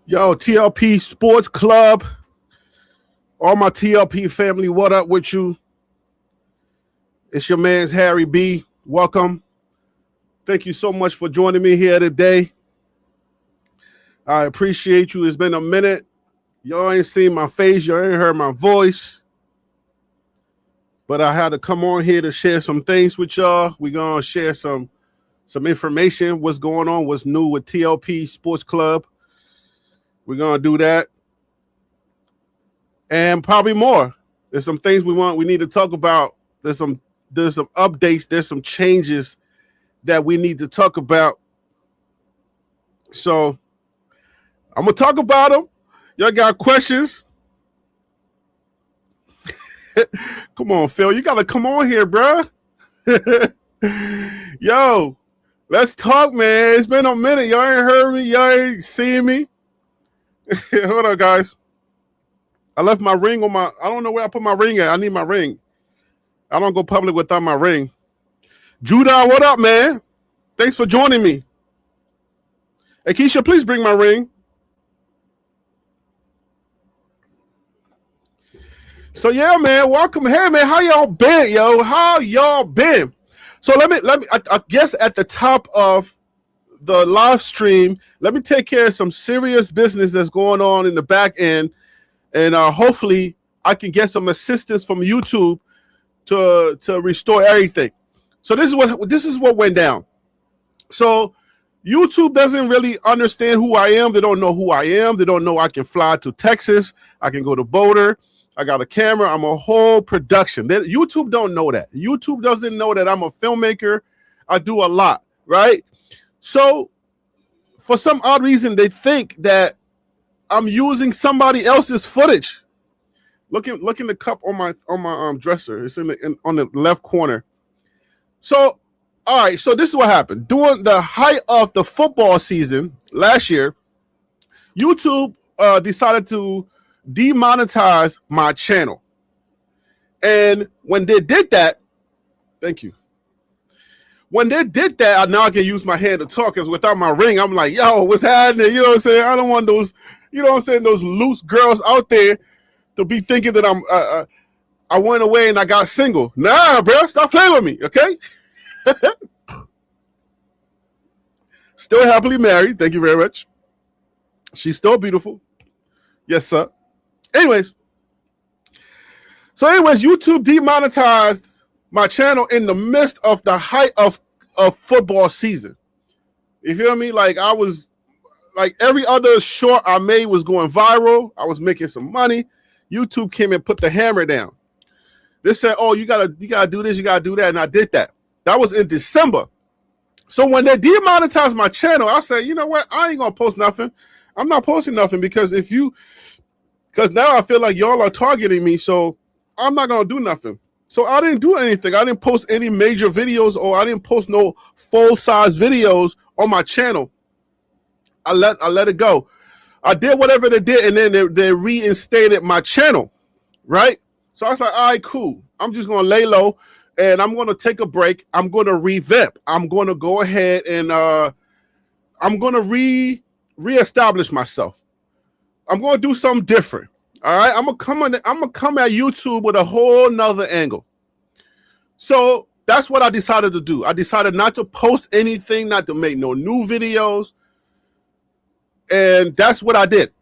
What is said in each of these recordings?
Yo, TLP Sports Club, all my TLP family, what up with you? It's your man's Harry B. Welcome. Thank you so much for joining me here today. I appreciate you. It's been a minute. Y'all ain't seen my face. Y'all ain't heard my voice. But I had to come on here to share some things with y'all. We're going to share some information, what's going on, what's new with TLP Sports Club. We're going to do that. And probably more. There's some things we need to talk about. There's some updates. There's some changes that we need to talk about. So I'm going to talk about them. Y'all got questions? Come on, Phil. You got to come on here, bro. Yo, let's talk, man. It's been a minute. Y'all ain't heard me. Y'all ain't seen me. Hold on, guys. I left my ring on I don't know where I put my ring at. I need my ring. I don't go public without my ring. Judah, what up, man? Thanks for joining me. Hey, Keisha, please bring my ring. So yeah, man, welcome. Hey, man, how y'all been, yo? How y'all been? So let me. I guess at the top of the live stream, let me take care of some serious business that's going on in the back end, and hopefully I can get some assistance from YouTube to restore everything. So this is what went down. So YouTube doesn't really understand who I am. They don't know who I am. They don't know I can fly to Texas. I can go to Boulder. I got a camera. I'm a whole production. YouTube don't know that. YouTube doesn't know that I'm a filmmaker. I do a lot, right? So for some odd reason, they think that I'm using somebody else's footage. Look in the cup on my dresser. It's on the left corner. So, all right. So this is what happened during the height of the football season last year. YouTube decided to demonetize my channel, and when they did that, thank you. When they did that, now I can use my hand to talk, because without my ring, I'm like, yo, what's happening? You know what I'm saying? I don't want those, you know what I'm saying, those loose girls out there to be thinking that I went away and I got single. Nah, bro, stop playing with me, okay? Still happily married. Thank you very much. She's still beautiful. Yes, sir. Anyways, YouTube demonetized my channel in the midst of the height of football season. You feel me? Like every other short I made was going viral. I was making some money. YouTube came and put the hammer down. They said, "Oh, you gotta do this, you gotta do that," and I did that. That was in December. So when they demonetized my channel, I said, you know what? I ain't gonna post nothing. I'm not posting nothing because now I feel like y'all are targeting me, so I'm not gonna do nothing. So I didn't do anything. I didn't post any major videos, or I didn't post no full-size videos on my channel. I let it go. I did whatever they did, and then they reinstated my channel, right? So I was like, all right, cool. I'm just gonna lay low, and I'm gonna take a break. I'm gonna revamp. I'm gonna go ahead and I'm gonna reestablish myself. I'm gonna do something different. All right, I'm gonna come at YouTube with a whole nother angle. So that's what I decided to do. I decided not to post anything, not to make no new videos, and that's what I did.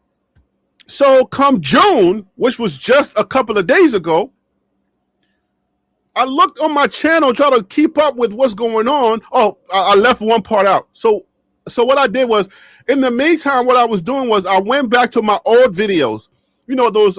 So come June, which was just a couple of days ago, I looked on my channel, trying to keep up with what's going on. Oh, I left one part out. So what I did was, in the meantime, what I was doing was I went back to my old videos. You know, those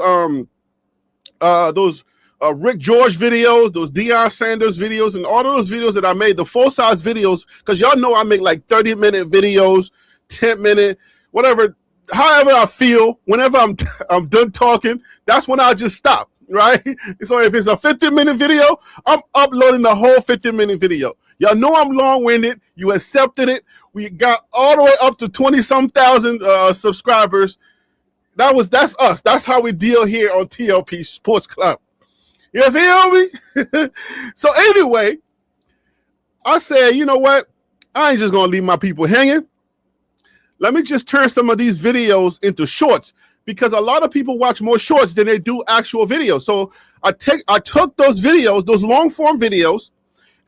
Rick George videos, those Deion Sanders videos, and all of those videos that I made, the full-size videos, because y'all know I make like 30-minute videos, 10-minute, whatever, however I feel, whenever I'm done talking, that's when I just stop, right? So if it's a 50-minute video, I'm uploading the whole 50-minute video. Y'all know I'm long-winded. You accepted it. We got all the way up to 20-some thousand subscribers. That's us. That's how we deal here on TLP Sports Club. You feel me? So anyway, I said, you know what? I ain't just gonna leave my people hanging. let me just turn some of these videos into shorts, because a lot of people watch more shorts than they do actual videos. So I took those videos, those long form videos,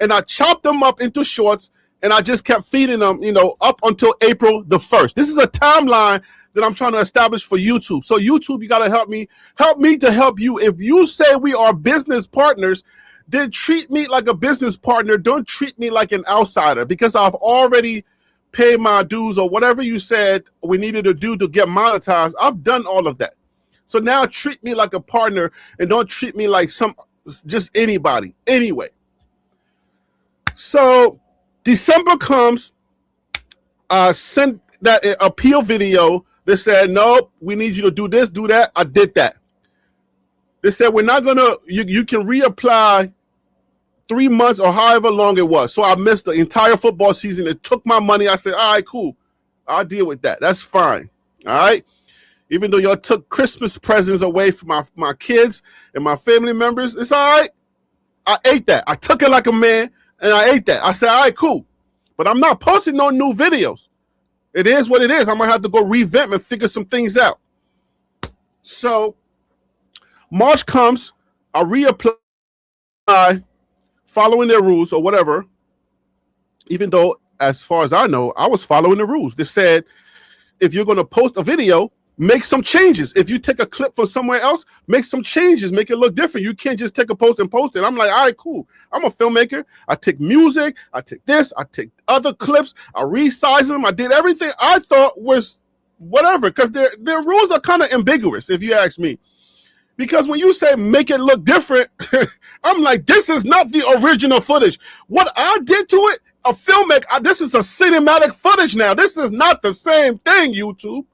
and I chopped them up into shorts, and I just kept feeding them, up until April the 1st. This is a timeline that I'm trying to establish for YouTube. So YouTube, you got to help me to help you. If you say we are business partners, then treat me like a business partner. Don't treat me like an outsider, because I've already paid my dues, or whatever you said we needed to do to get monetized. I've done all of that. So now treat me like a partner, and don't treat me like just anybody. Anyway, so December comes, I sent that appeal video. They said, nope, we need you to do this, do that. I did that. They said, we're not gonna, you can reapply 3 months or however long it was. So I missed the entire football season. It took my money. I said, all right, cool. I'll deal with that. That's fine. All right. Even though y'all took Christmas presents away from my kids and my family members, it's all right. I ate that. I took it like a man, and I ate that. I said, all right, cool. But I'm not posting no new videos. It is what it is. I'm going to have to go revamp and figure some things out. So March comes, I reapply, following their rules or whatever, even though, as far as I know, I was following the rules. They said, if you're going to post a video, make some changes. If you take a clip from somewhere else, make some changes, make it look different. You can't just take a post and post it. I'm like, all right, cool. I'm a filmmaker. I take music. I take this. I take other clips. I resize them. I did everything I thought was whatever, because their rules are kind of ambiguous, if you ask me. Because when you say make it look different, I'm like, this is not the original footage. What I did to it, a filmmaker, this is a cinematic footage now. This is not the same thing, YouTube.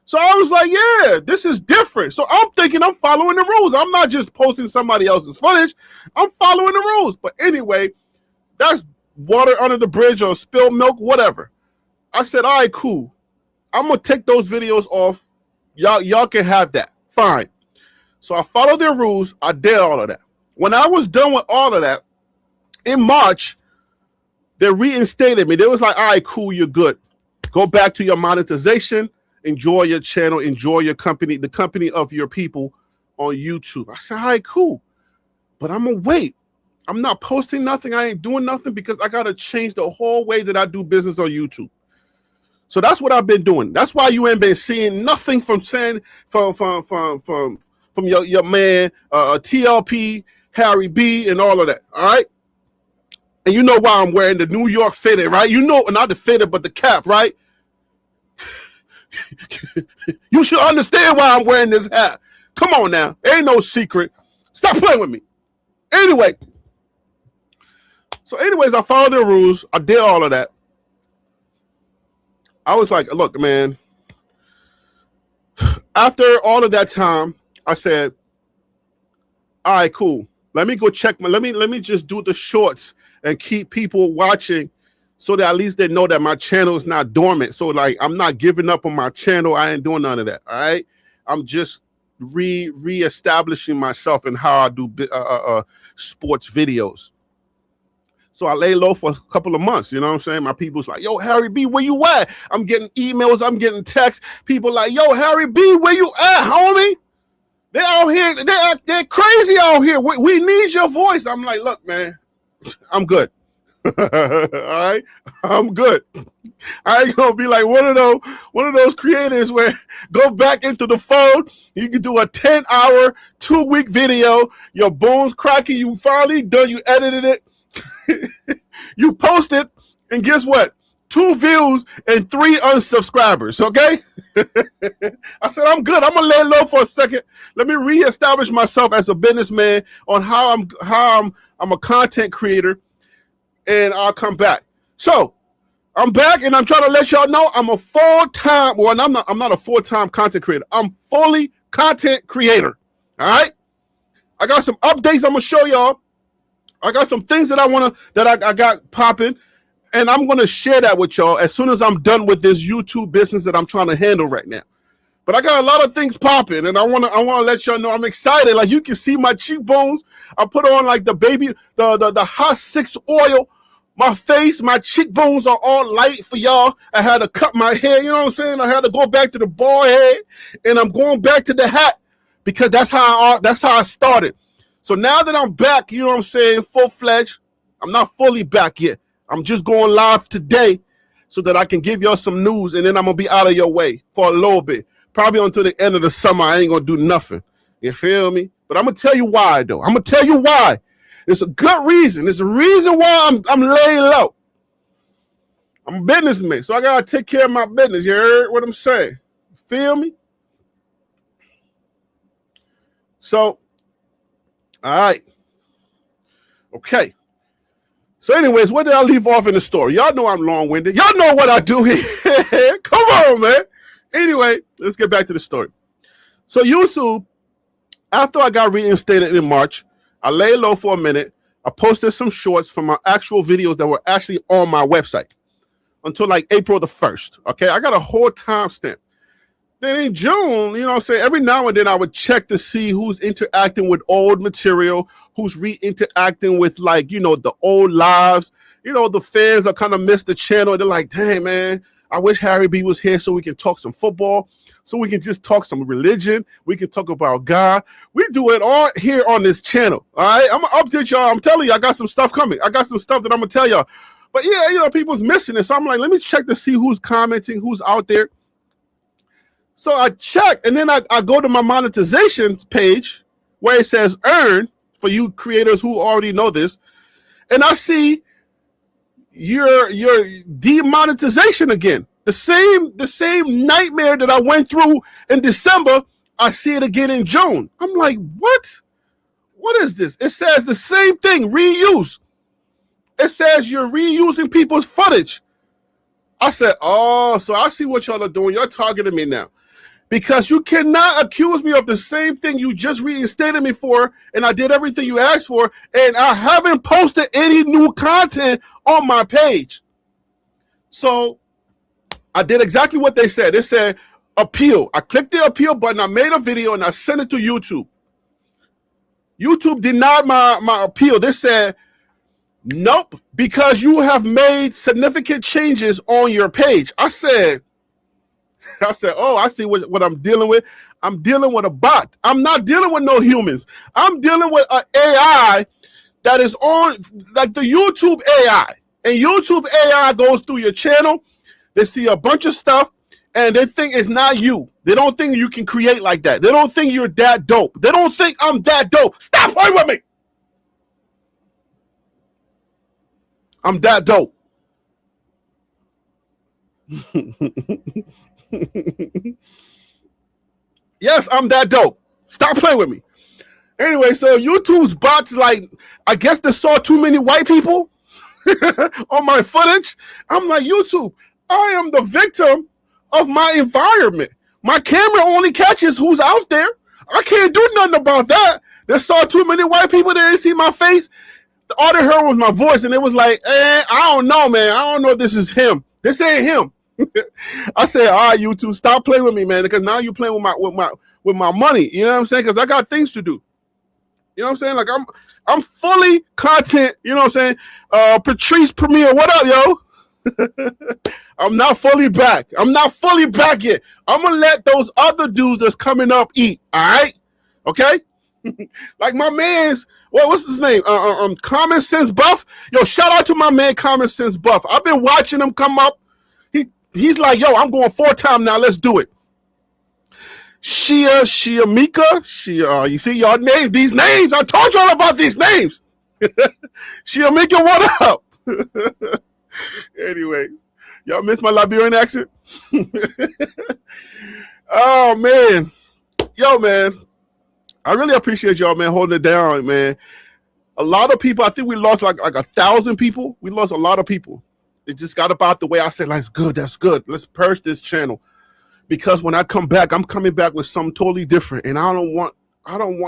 So I was like, yeah, this is different. So I'm thinking I'm following the rules. I'm not just posting somebody else's footage. I'm following the rules. But anyway, that's water under the bridge or spilled milk, whatever. I said, all right, cool. I'm going to take those videos off. Y'all can have that. Fine. So I followed their rules. I did all of that. When I was done with all of that, in March, they reinstated me. They was like, all right, cool, you're good. Go back to your monetization. Enjoy your channel. Enjoy your company, the company of your people on YouTube. I said, all right, cool. But I'm going to wait. I'm not posting nothing. I ain't doing nothing, because I got to change the whole way that I do business on YouTube. So that's what I've been doing. That's why you ain't been seeing nothing from your man, TLP, Harry B, and all of that. All right. And you know why I'm wearing the New York fitted, right? You know, not the fitted, but the cap, right? You should understand why I'm wearing this hat. Come on now. Ain't no secret. Stop playing with me. Anyway. So anyways, I followed the rules. I did all of that. I was like, look, man, after all of that time, I said, all right, cool. Let me go check let me just do the shorts and keep people watching, so that at least they know that my channel is not dormant. So like, I'm not giving up on my channel. I ain't doing none of that. All right. I'm just reestablishing myself in how I do sports videos. So I lay low for a couple of months. You know what I'm saying? My people's like, yo, Harry B, where you at? I'm getting emails. I'm getting texts. People like, yo, Harry B, where you at, homie? They're out here. They're crazy out here. We need your voice. I'm like, look, man, I'm good. All right, I'm good. I ain't gonna be like one of those creators where go back into the phone. You can do a 10-hour, 2-week video. Your bones cracking. You finally done. You edited it. You post it, and guess what? 2 views and 3 unsubscribers. Okay. I said, I'm good. I'm gonna lay low for a second. Let me reestablish myself as a businessman on how I'm a content creator, and I'll come back. So I'm back, and I'm trying to let y'all know I'm a full-time. Well, I'm not a full-time content creator. I'm fully content creator. All right. I got some updates I'm gonna show y'all. I got some things that I got popping, and I'm gonna share that with y'all as soon as I'm done with this YouTube business that I'm trying to handle right now. But I got a lot of things popping, and I wanna let y'all know I'm excited. Like, you can see my cheekbones. I put on like the hot 6 oil My face, my cheekbones are all light for y'all. I had to cut my hair, you know what I'm saying? I had to go back to the bald head, and I'm going back to the hat because that's how I started. So now that I'm back, you know what I'm saying, full-fledged, I'm not fully back yet. I'm just going live today so that I can give y'all some news, and then I'm going to be out of your way for a little bit. Probably until the end of the summer, I ain't going to do nothing. You feel me? But I'm going to tell you why, though. I'm going to tell you why. It's a good reason. It's a reason why I'm laying low. I'm a businessman, so I got to take care of my business. You heard what I'm saying? Feel me? So, all right. Okay. So anyways, what did I leave off in the story? Y'all know I'm long-winded. Y'all know what I do here. Come on, man. Anyway, let's get back to the story. So YouTube, after I got reinstated in March, I lay low for a minute. I posted some shorts from my actual videos that were actually on my website until like April the 1st. Okay, I got a whole timestamp. Then in June, you know what I'm saying, every now and then I would check to see who's interacting with old material, who's re-interacting with, like, you know, the old lives. You know, the fans are kind of miss the channel. They're like, dang, man, I wish Harry B was here so we can talk some football, so we can just talk some religion. We can talk about God. We do it all here on this channel, all right? I'm going to update y'all. I'm telling you, I got some stuff coming. I got some stuff that I'm going to tell y'all. But, yeah, you know, people's missing it. So I'm like, let me check to see who's commenting, who's out there. So I check, and then I go to my monetization page where it says earn, for you creators who already know this, and I see your demonetization again. The same nightmare that I went through in December, I see it again in June. I'm like, what? What is this? It says the same thing, reuse. It says you're reusing people's footage. I said, oh, so I see what y'all are doing. You're targeting me now. Because you cannot accuse me of the same thing you just reinstated me for, and I did everything you asked for, and I haven't posted any new content on my page. So I did exactly what they said. They said appeal. I clicked the appeal button, I made a video, and I sent it to YouTube. YouTube denied my appeal. They said, nope, because you have made significant changes on your page. I said, oh, I see what I'm dealing with. I'm dealing with a bot. I'm not dealing with no humans. I'm dealing with an AI that is on, like the YouTube AI. And YouTube AI goes through your channel. They see a bunch of stuff, and they think it's not you. They don't think you can create like that. They don't think you're that dope. They don't think I'm that dope. Stop playing with me. I'm that dope. Yes, I'm that dope. Stop playing with me. Anyway, so YouTube's bots, like, I guess they saw too many white people on my footage. I'm like, YouTube, I am the victim of my environment. My camera only catches who's out there. I can't do nothing about that. They saw too many white people. They didn't see my face. All they heard was my voice, and it was like, I don't know, man. I don't know if this is him. This ain't him. I said, all right, YouTube, stop playing with me, man, because now you're playing with my money. You know what I'm saying? Because I got things to do. You know what I'm saying? Like, I'm fully content. You know what I'm saying? Patrice Premier, what up, yo? I'm not fully back. I'm not fully back yet. I'm gonna let those other dudes that's coming up eat. All right? Okay? Like my man's, what's his name? Common Sense Buff. Yo, shout out to my man Common Sense Buff. I've been watching him come up. He's like, yo, I'm going 4-time now. Let's do it. Shia Mika. You see y'all name these names. I told y'all about these names. Shia Mika, what up? Anyways, y'all miss my Liberian accent? Oh, man. Yo, man. I really appreciate y'all, man, holding it down, man. A lot of people, I think we lost like 1,000 people. We lost a lot of people. It just got about the way I said, that's good, that's good. Let's purge this channel. Because when I come back, I'm coming back with something totally different. And I don't want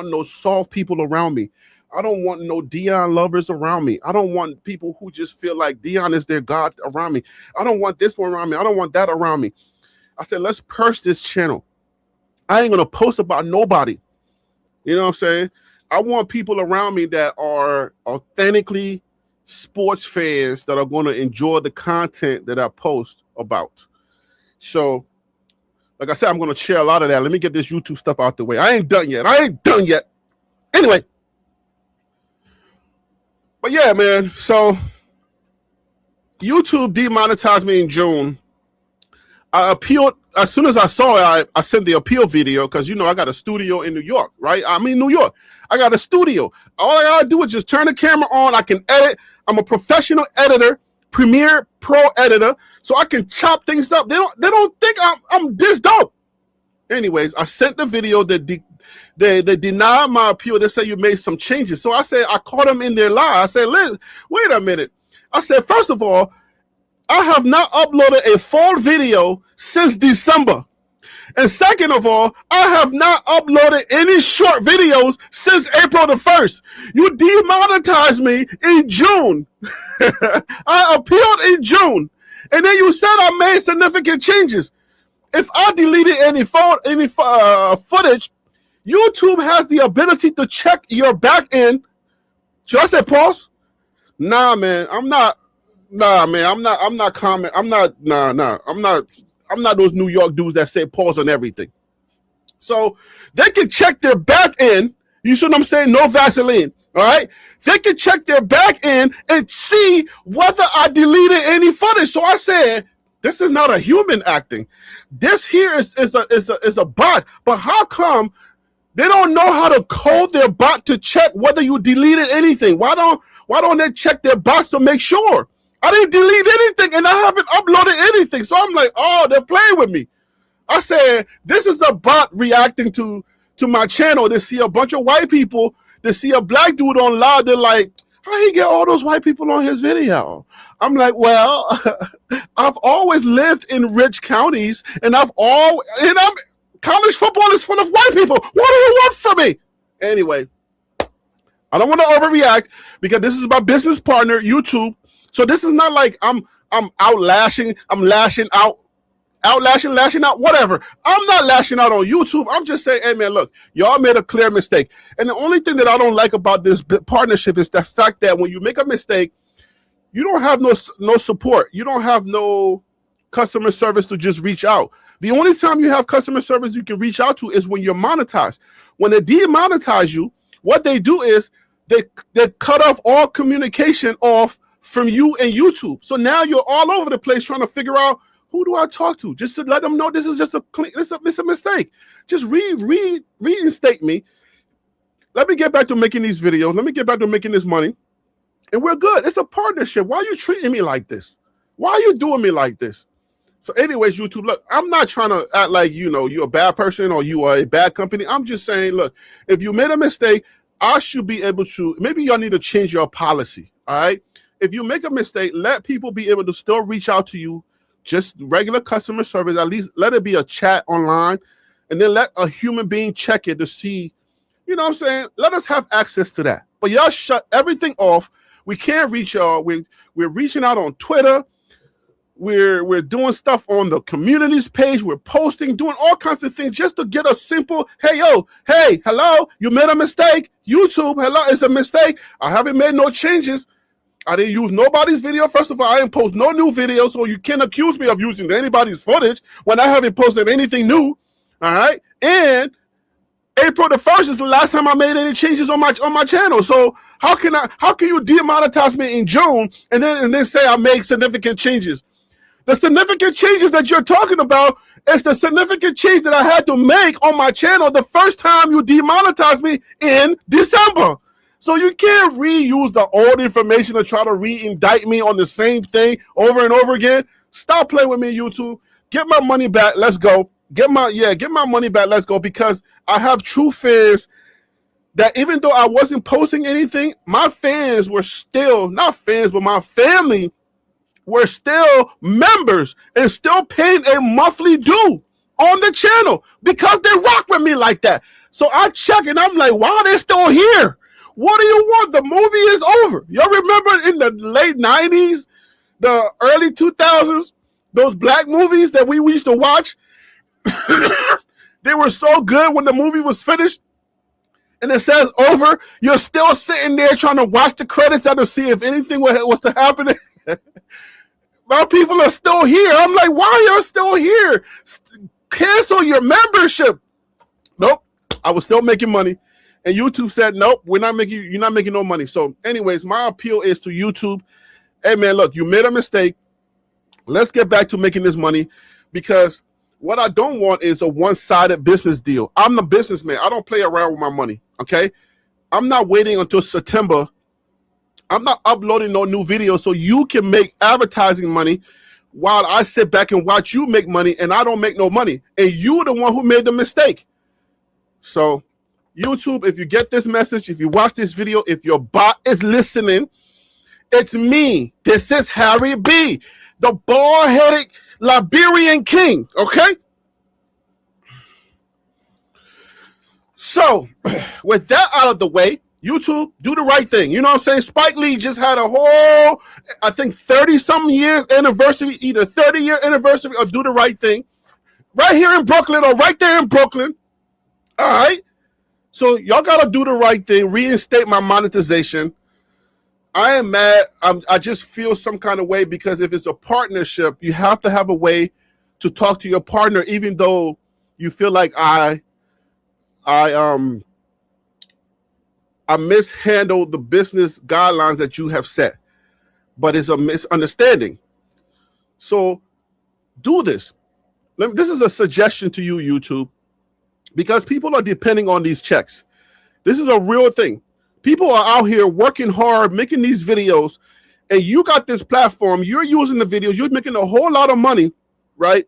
no soft people around me. I don't want no Dion lovers around me. I don't want people who just feel like Dion is their God around me. I don't want this one around me. I don't want that around me. I said, let's purge this channel. I ain't gonna post about nobody. You know what I'm saying? I want people around me that are authentically sports fans that are going to enjoy the content that I post about. So, like I said, I'm going to share a lot of that. Let me get this YouTube stuff out the way. I ain't done yet. Anyway. But yeah, man. So, YouTube demonetized me in June. I appealed. As soon as I saw it, I sent the appeal video because, you know, I got a studio in New York, right? I'm in New York. I got a studio. All I got to do is just turn the camera on. I can edit. I'm a professional editor, Premiere Pro editor, so I can chop things up. They don't think I'm this dope. Anyways, I sent the video. They denied my appeal. They said you made some changes. So I said, I caught them in their lie. I said, wait a minute. I said, first of all, I have not uploaded a full video since December. And second of all, I have not uploaded any short videos since April the 1st. You demonetized me in June. I appealed in June. And then you said I made significant changes. If I deleted any footage, YouTube has the ability to check your back end. Should I say pause? Nah, man, I'm not. Nah, man, I'm not comment. I'm not those New York dudes that say pause on everything. So they can check their back end. You see what I'm saying? No Vaseline. All right. They can check their back end and see whether I deleted any footage. So I said, this is not a human acting. This here is a bot. But how come they don't know how to code their bot to check whether you deleted anything? Why don't they check their bots to make sure? I didn't delete anything and I haven't uploaded anything. So I'm like, oh, they're playing with me. I said, this is a bot reacting to my channel. They see a bunch of white people. They see a black dude on live. They're like, how he get all those white people on his video? I'm like, well, I've always lived in rich counties and college football is full of white people. What do you want from me? Anyway, I don't want to overreact because this is my business partner, YouTube. So this is not like I'm lashing out, whatever. I'm not lashing out on YouTube. I'm just saying, hey man, look, y'all made a clear mistake. And the only thing that I don't like about this partnership is the fact that when you make a mistake, you don't have no support. You don't have no customer service to just reach out. The only time you have customer service you can reach out to is when you're monetized. When they demonetize you, what they do is they cut off all communication off from you and YouTube. So now you're all over the place trying to figure out, who do I talk to? Just to let them know this is just it's a mistake. Just reinstate me. Let me get back to making these videos. Let me get back to making this money. And we're good. It's a partnership. Why are you treating me like this? Why are you doing me like this? So anyways, YouTube, look, I'm not trying to act like, you know, you're a bad person or you are a bad company. I'm just saying, look, if you made a mistake, I should be able to, maybe y'all need to change your policy, all right? If you make a mistake, let people be able to still reach out to you, just regular customer service, at least let it be a chat online, and then let a human being check it to see, you know what I'm saying? Let us have access to that. But y'all shut everything off. We can't reach y'all. We're reaching out on Twitter. We're doing stuff on the communities page. We're posting, doing all kinds of things just to get a simple, hey, hello, you made a mistake. YouTube, hello, it's a mistake. I haven't made no changes. I didn't use nobody's video. First of all, I didn't post no new videos, so you can't accuse me of using anybody's footage when I haven't posted anything new. All right. And April the 1st is the last time I made any changes on my channel. So how can you demonetize me in June and then say I made significant changes? The significant changes that you're talking about is the significant change that I had to make on my channel the first time you demonetized me in December. So you can't reuse the old information to try to re-indict me on the same thing over and over again. Stop playing with me, YouTube. Get my money back. Let's go. Get my money back. Let's go. Because I have true fans that even though I wasn't posting anything, my fans were still, not fans, but my family were still members and still paying a monthly due on the channel because they rock with me like that. So I check and I'm like, why are they still here? What do you want? The movie is over. Y'all remember in the late 90s, the early 2000s, those black movies that we used to watch? They were so good when the movie was finished. and it says over, you're still sitting there trying to watch the credits out to see if anything was to happen. My people are still here. I'm like, why are you still here? Cancel your membership. Nope. I was still making money. And YouTube said, nope, you're not making no money. So anyways, my appeal is to YouTube. Hey man, look, you made a mistake. Let's get back to making this money, because what I don't want is a one-sided business deal. I'm the businessman. I don't play around with my money, okay? I'm not waiting until September. I'm not uploading no new videos so you can make advertising money while I sit back and watch you make money and I don't make no money. And you're the one who made the mistake. So YouTube, if you get this message, if you watch this video, if your bot is listening, it's me. This is Harry B, the bald-headed Liberian king, okay? So, with that out of the way, YouTube, do the right thing. You know what I'm saying? Spike Lee just had a whole, I think, 30-something years anniversary, either 30-year anniversary or do the right thing. Right here in Brooklyn or right there in Brooklyn. All right? So, y'all got to do the right thing, reinstate my monetization. I am mad. I just feel some kind of way because if it's a partnership, you have to have a way to talk to your partner, even though you feel like I mishandled the business guidelines that you have set, but it's a misunderstanding. So do this. This is a suggestion to you, YouTube, because people are depending on these checks. This is a real thing. People are out here working hard, making these videos, and you got this platform. You're using the videos. You're making a whole lot of money, right?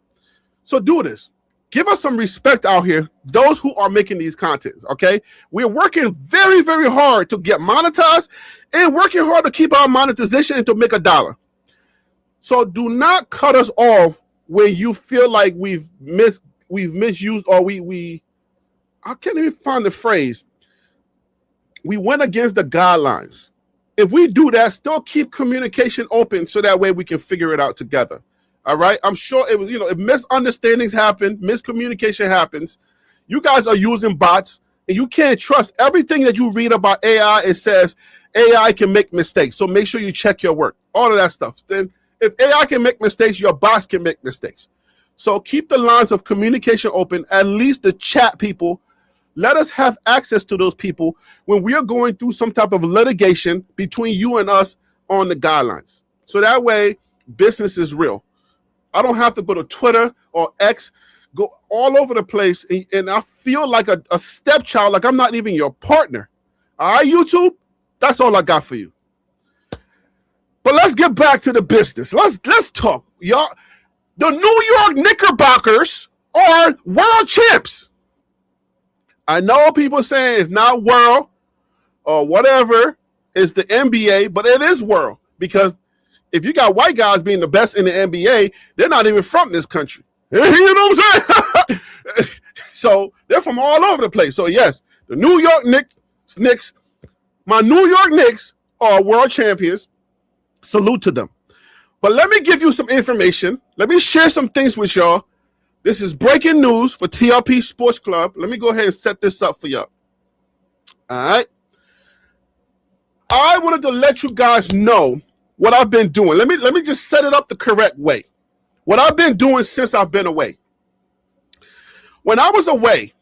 So do this. Give us some respect out here, those who are making these contents, okay? We're working very, very hard to get monetized and working hard to keep our monetization and to make $1. So do not cut us off when you feel like we've misused or I can't even find the phrase. We went against the guidelines. If we do that, still keep communication open so that way we can figure it out together. All right. I'm sure it was, if misunderstandings happen, miscommunication happens, you guys are using bots and you can't trust everything that you read about AI. It says AI can make mistakes. So make sure you check your work, all of that stuff. Then if AI can make mistakes, your bots can make mistakes. So keep the lines of communication open, at least the chat people. Let us have access to those people when we are going through some type of litigation between you and us on the guidelines. So that way, business is real. I don't have to go to Twitter or X, go all over the place, and I feel like a stepchild, like I'm not even your partner. All right, YouTube? That's all I got for you. But let's get back to the business. Let's talk. Y'all, the New York Knickerbockers are world champs. I know people saying it's not world or whatever, it's the NBA, but it is world, because if you got white guys being the best in the NBA, they're not even from this country. You know what I'm saying? So they're from all over the place. So yes, the New York Knicks, my New York Knicks are world champions. Salute to them. But let me give you some information. Let me share some things with y'all. This is breaking news for TLP Sports Club. Let me go ahead and set this up for y'all. All right. I wanted to let you guys know what I've been doing. Let me just set it up the correct way. What I've been doing since I've been away. When I was away,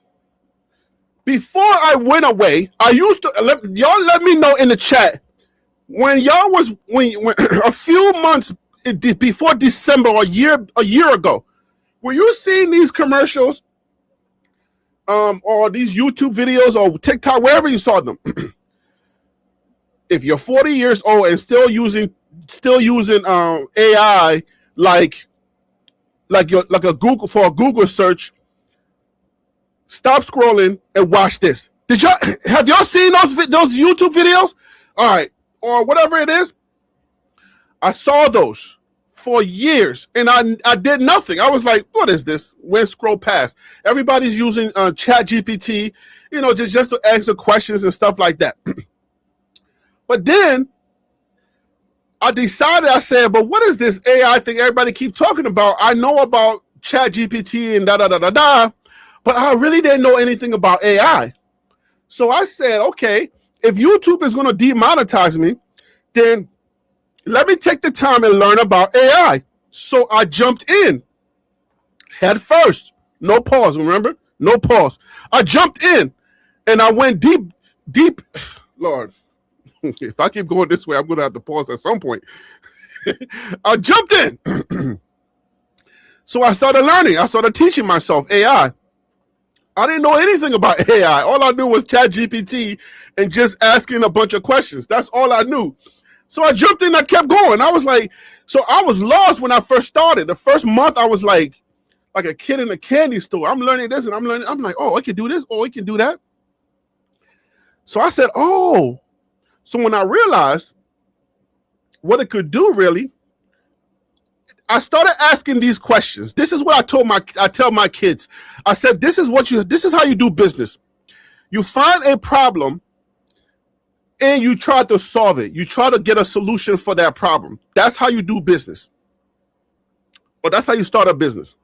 before I went away, I used to y'all let me know in the chat when y'all was when a few months before December or a year ago. Were you seeing these commercials or these YouTube videos or TikTok, wherever you saw them? If you're 40 years old and still using AI like a Google search, stop scrolling and watch this. Have y'all seen those YouTube videos? All right, or whatever it is. I saw those for years, and I did nothing. I was like, what is this? Went scroll past. Everybody's using Chat GPT, just to answer questions and stuff like that. But then I decided, I said, but what is this AI thing everybody keep talking about? I know about Chat GPT and but I really didn't know anything about AI. So I said, okay, if YouTube is going to demonetize me, then let me take the time and learn about AI. So I jumped in head first. No pause, remember? No pause. I jumped in and I went deep. Lord, if I keep going this way, I'm going to have to pause at some point. I jumped in. So I started learning. I started teaching myself AI. I didn't know anything about AI. All I knew was ChatGPT and just asking a bunch of questions. That's all I knew. So I jumped in, I kept going. I was like, so I was lost when I first started. The first month I was like a kid in a candy store. I'm learning this and I'm like, oh, I can do this. Oh, I can do that. So I said, oh. So when I realized what it could do really, I started asking these questions. This is what I tell my kids. I said, this is how you do business. You find a problem and you try to solve it. You try to get a solution for that problem. That's how you do business. Or that's how you start a business.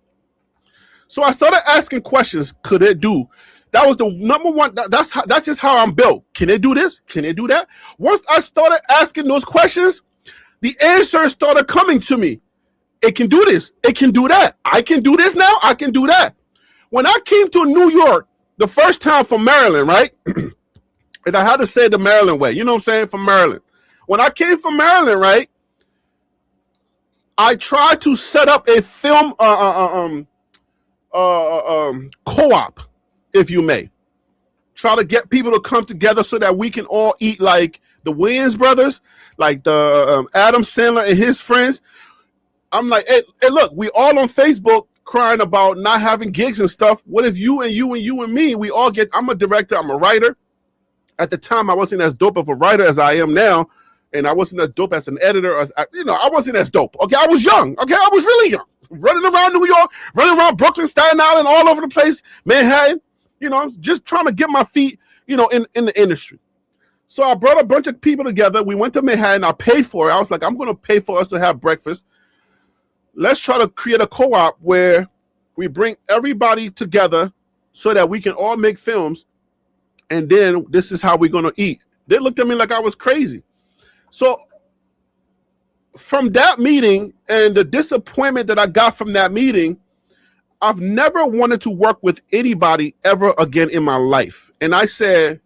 So I started asking questions. Could it do? That was the number one. That's just how I'm built. Can it do this? Can it do that? Once I started asking those questions, the answers started coming to me. It can do this. It can do that. I can do this now. I can do that. When I came to New York the first time from Maryland, right? And I had to say the Maryland way. You know what I'm saying? From Maryland. When I came from Maryland, right? I tried to set up a film co-op, if you may. Try to get people to come together so that we can all eat like the Wayans brothers, like the Adam Sandler and his friends. I'm like, hey, look, we all on Facebook crying about not having gigs and stuff. What if you and me, we all get, I'm a director, I'm a writer. At the time, I wasn't as dope of a writer as I am now. And I wasn't as dope as an editor. I wasn't as dope. Okay, I was young. Okay, I was really young. Running around New York, running around Brooklyn, Staten Island, all over the place, Manhattan. I'm just trying to get my feet, in the industry. So I brought a bunch of people together. We went to Manhattan. I paid for it. I was like, I'm going to pay for us to have breakfast. Let's try to create a co-op where we bring everybody together so that we can all make films. And then this is how we're going to eat. They looked at me like I was crazy. So from that meeting and the disappointment that I got from that meeting, I've never wanted to work with anybody ever again in my life. And I said,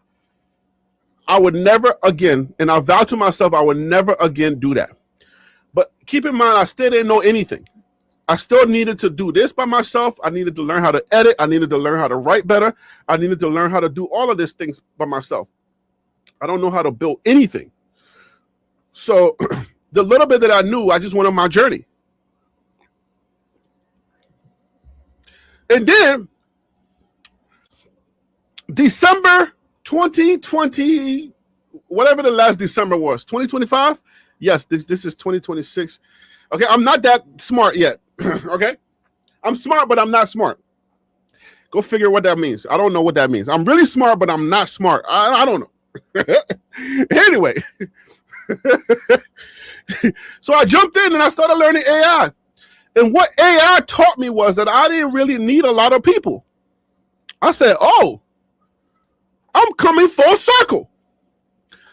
I would never again, and I vowed to myself, I would never again do that. But keep in mind, I still didn't know anything. I still needed to do this by myself. I needed to learn how to edit. I needed to learn how to write better. I needed to learn how to do all of these things by myself. I don't know how to build anything. So the little bit that I knew, I just went on my journey. And then December 2020, whatever the last December was, 2025? Yes, this is 2026. Okay, I'm not that smart yet. Okay? I'm smart, but I'm not smart. Go figure what that means. I don't know what that means. I'm really smart, but I'm not smart. I don't know. Anyway. So I jumped in and I started learning AI. And what AI taught me was that I didn't really need a lot of people. I said, oh, I'm coming full circle.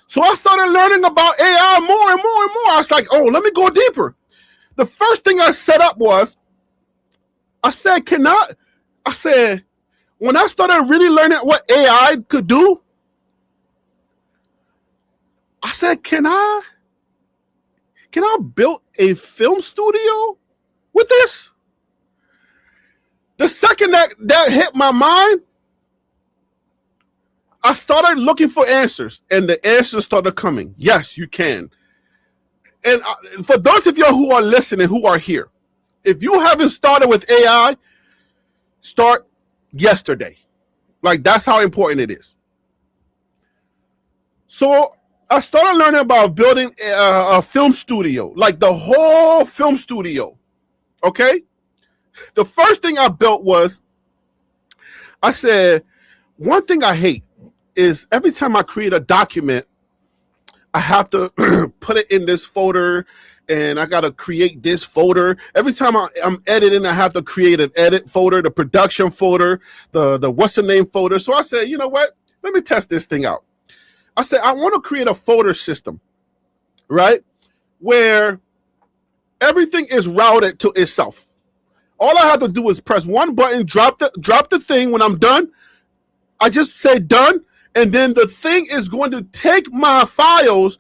So I started learning about AI more and more and more. I was like, oh, let me go deeper. The first thing I set up was, I said, when I started really learning what AI could do, I said, can I build a film studio with this? The second that hit my mind, I started looking for answers, and the answers started coming. Yes, you can. And for those of you who are listening, who are here, if you haven't started with AI, start yesterday. Like, that's how important it is. So I started learning about building a film studio, like the whole film studio. Okay? The first thing I built was, I said, one thing I hate is every time I create a document, I have to put it in this folder, and I got to create this folder. Every time I'm editing, I have to create an edit folder, the production folder, the what's the name folder. So I said, you know what? let me test this thing out. I said, I want to create a folder system, right? Where everything is routed to itself. All I have to do is press one button, drop the thing. When I'm done, I just say done, and then the thing is going to take my files,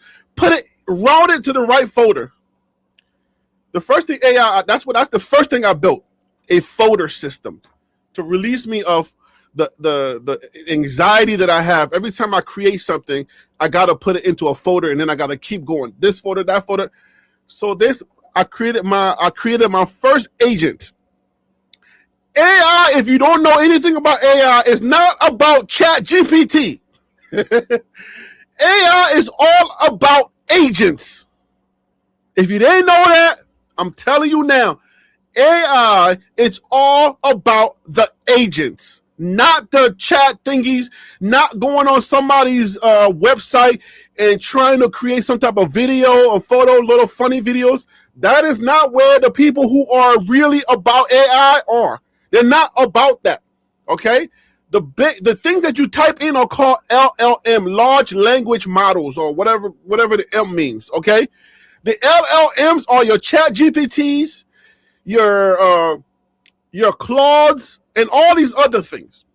route it to the right folder. The first thing that's the first thing I built, a folder system to release me of the anxiety that I have. Every time I create something, I gotta put it into a folder, and then I gotta keep going. This folder, that folder. So I created my first agent. AI, if you don't know anything about AI, is not about Chat GPT. AI is all about agents. If you didn't know that, I'm telling you now, AI, it's all about the agents, not the chat thingies, not going on somebody's website and trying to create some type of video or photo, little funny videos. That is not where the people who are really about AI are. They're not about that, okay? The things that you type in are called LLM, large language models, or whatever the M means, okay? The LLMs are your Chat GPTs, your Claudes, and all these other things.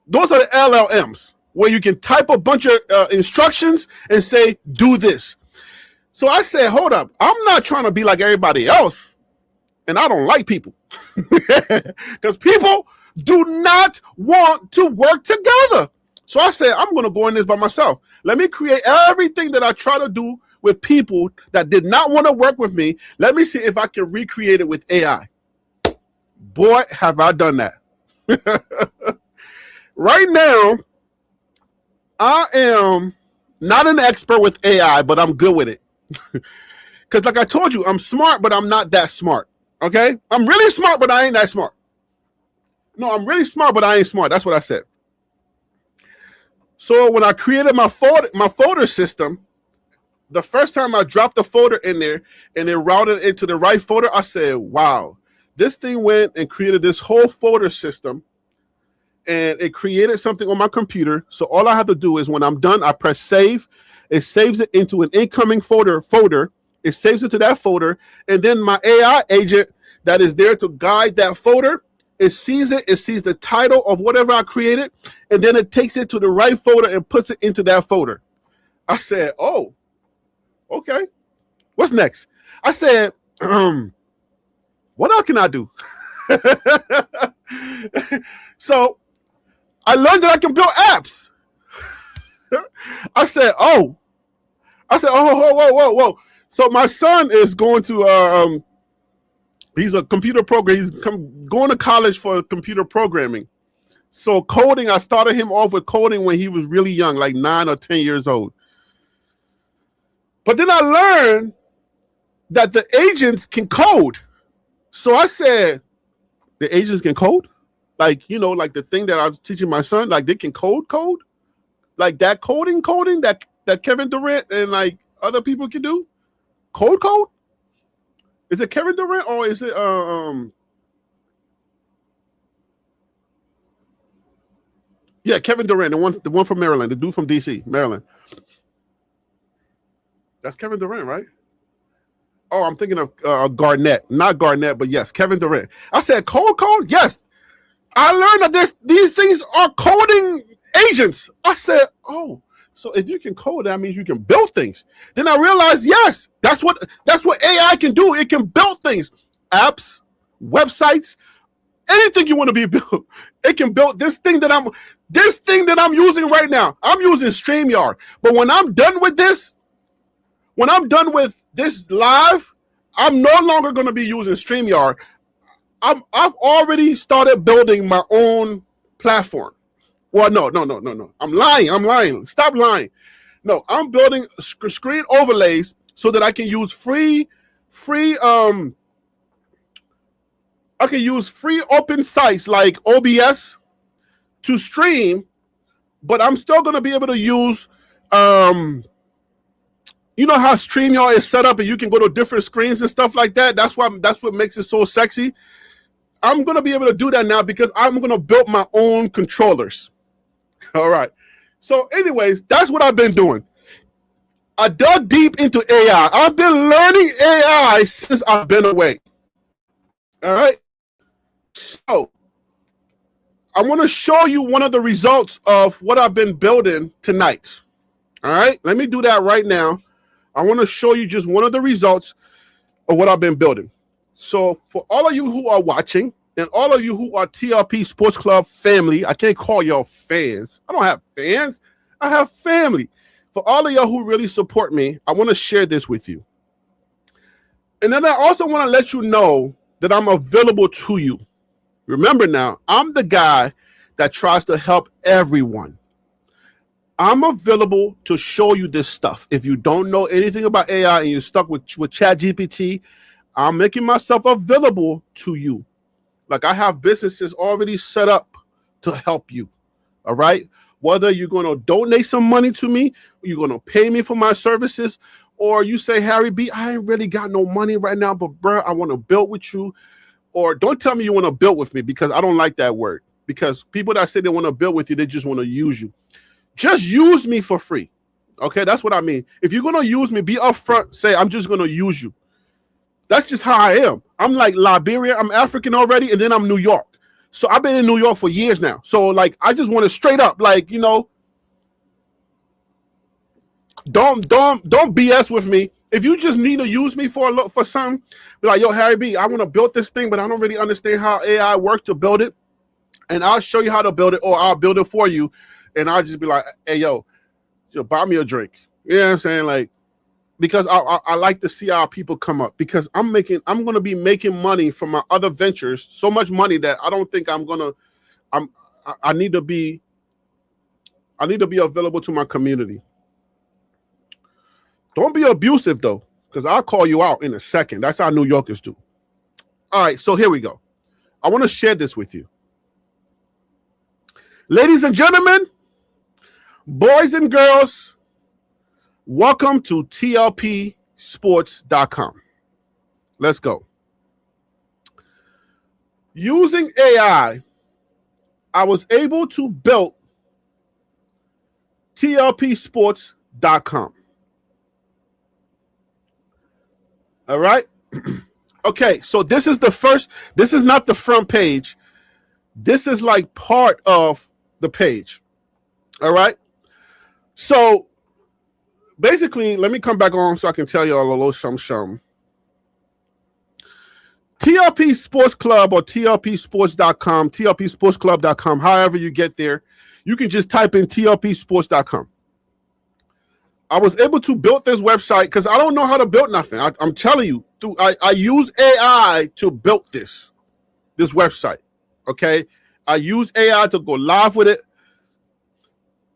Those are the LLMs, where you can type a bunch of instructions and say, do this. So I said, hold up, I'm not trying to be like everybody else. And I don't like people. Because people do not want to work together. So I said, I'm going to go in this by myself. Let me create everything that I try to do with people that did not want to work with me. Let me see if I can recreate it with AI. Boy, have I done that. Right now, I am not an expert with AI, but I'm good with it. Because like I told you, I'm smart, but I'm not that smart. Okay? I'm really smart, but I ain't that smart. No, I'm really smart, but I ain't smart. That's what I said. So when I created my folder system, the first time I dropped the folder in there and it routed into the right folder, I said, wow, this thing went and created this whole folder system, and it created something on my computer. So all I have to do is when I'm done, I press save. It saves it into an incoming folder. It saves it to that folder. And then my AI agent that is there to guide that folder, it sees the title of whatever I created, and then it takes it to the right folder and puts it into that folder. I said, oh, okay. What's next? I said, what else can I do? So I learned that I can build apps. I said, whoa. So my son is going to, he's a computer programmer. He's going to college for computer programming. So coding, I started him off with coding when he was really young, like 9 or 10 years old. But then I learned that the agents can code. So I said, the agents can code? Like, you know, like the thing that I was teaching my son, like they can code? Like that coding that Kevin Durant and like other people can do? Code? Is it Kevin Durant or is it yeah, Kevin Durant, the one from Maryland, the dude from DC, Maryland. That's Kevin Durant, right? Oh, I'm thinking of Garnett, not Garnett, but yes, Kevin Durant. I said code? Yes. I learned that these things are coding agents. I said, oh, so if you can code, that means you can build things. Then I realized, yes, that's what AI can do. It can build things, apps, websites, anything you want to be built. It can build this thing that I'm using right now. I'm using StreamYard. But when I'm done with this live, I'm no longer going to be using StreamYard. I've already started building my own platform. Well, no. I'm lying. Stop lying. No, I'm building screen overlays so that I can use free open sites like OBS to stream, but I'm still going to be able to use you know how StreamYard is set up and you can go to different screens and stuff like that? That's what makes it so sexy. I'm going to be able to do that now because I'm going to build my own controllers. All right. So, anyways, that's what I've been doing. I dug deep into AI. I've been learning AI since I've been away. All right. So, I want to show you one of the results of what I've been building tonight. All right. Let me do that right now. I want to show you just one of the results of what I've been building. So, for all of you who are watching and all of you who are TLP Sports Club family, I can't call y'all fans. I don't have fans. I have family. For all of y'all who really support me, I want to share this with you. And then I also want to let you know that I'm available to you. Remember now, I'm the guy that tries to help everyone. I'm available to show you this stuff. If you don't know anything about AI and you're stuck with ChatGPT, I'm making myself available to you. Like I have businesses already set up to help you. All right. Whether you're going to donate some money to me, or you're going to pay me for my services, or you say, Harry B, I ain't really got no money right now, but bro, I want to build with you. Or don't tell me you want to build with me because I don't like that word. Because people that say they want to build with you, they just want to use you. Just use me for free. Okay, that's what I mean. If you're going to use me, be upfront, say, I'm just going to use you. That's just how I am. I'm like Liberia. I'm African already, and then I'm New York. So I've been in New York for years now. So like, I just want to straight up, like, you know, don't BS with me. If you just need to use me for something, be like, yo, Harry B, I want to build this thing, but I don't really understand how AI works to build it. And I'll show you how to build it, or I'll build it for you. And I'll just be like, hey, yo, buy me a drink. You know what I'm saying? Like, because I like to see how people come up, because I'm going to be making money from my other ventures, so much money that I don't think I need to be available to my community. Don't be abusive though, because I'll call you out in a second. That's how New Yorkers do. All right, so here we go. I want to share this with you. Ladies and gentlemen, boys and girls, welcome to TLPsports.com. Let's go. Using AI, I was able to build TLPsports.com. All right. Okay, so this is not the front page. This is like part of the page. All right. So basically, let me come back on so I can tell you all a little something. TLP Sports Club or TLPsports.com, TLPsportsclub.com, however you get there, you can just type in TLPsports.com. I was able to build this website because I don't know how to build nothing. I'm telling you, I use AI to build this website. Okay, I use AI to go live with it,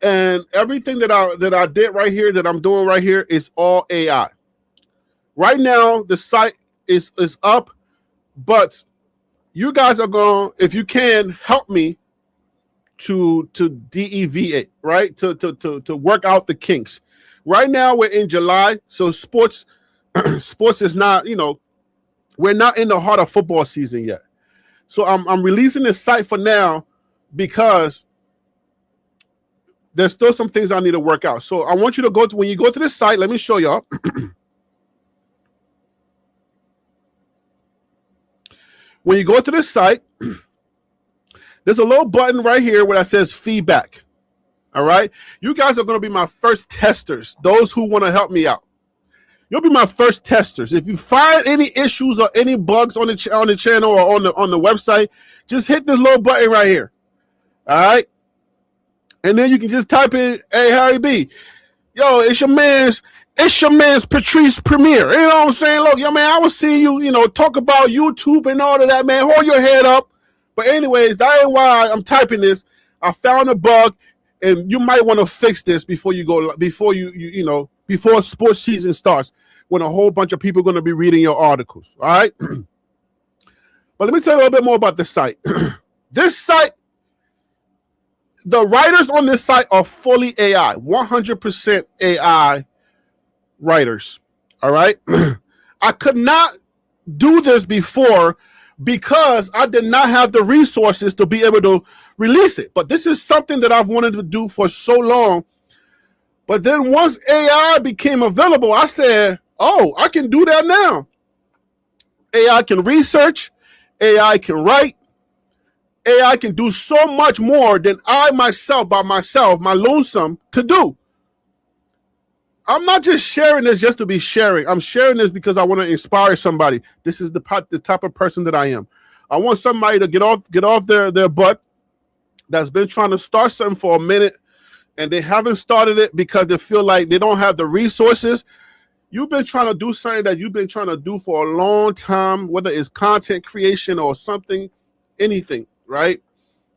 and everything that I did right here, that I'm doing right here, is all AI. Right now, the site is up, but you guys are going, if you can, help me to deviate, right? To work out the kinks. Right now we're in July, so sports is not, we're not in the heart of football season yet. So I'm releasing this site for now because there's still some things I need to work out. So I want you to when you go to this site, let me show y'all. When you go to this site, there's a little button right here where that says feedback. All right. You guys are going to be my first testers. Those who want to help me out. You'll be my first testers. If you find any issues or any bugs on the channel or on the website, just hit this little button right here. All right. And then you can just type in, hey, Harry B. Yo, it's your man's Patrice Premier. You know what I'm saying? Look, yo, man, I was seeing you, talk about YouTube and all of that, man. Hold your head up. But anyways, that ain't why I'm typing this. I found a bug. And you might want to fix this before before sports season starts, when a whole bunch of people are going to be reading your articles. All right. But let me tell you a little bit more about this site. This site, the writers on this site are fully AI, 100% AI writers. All right. I could not do this before because I did not have the resources to be able to release it. But this is something that I've wanted to do for so long. But then once AI became available, I said, oh, I can do that now. AI can research, AI can write, AI can do so much more than I myself, by myself, my lonesome, could do. I'm not just sharing this just to be sharing. I'm sharing this because I want to inspire somebody. This is the type of person that I am. I want somebody to get off their butt that's been trying to start something for a minute and they haven't started it because they feel like they don't have the resources. You've been trying to do something that you've been trying to do for a long time, whether it's content creation or something, anything, right?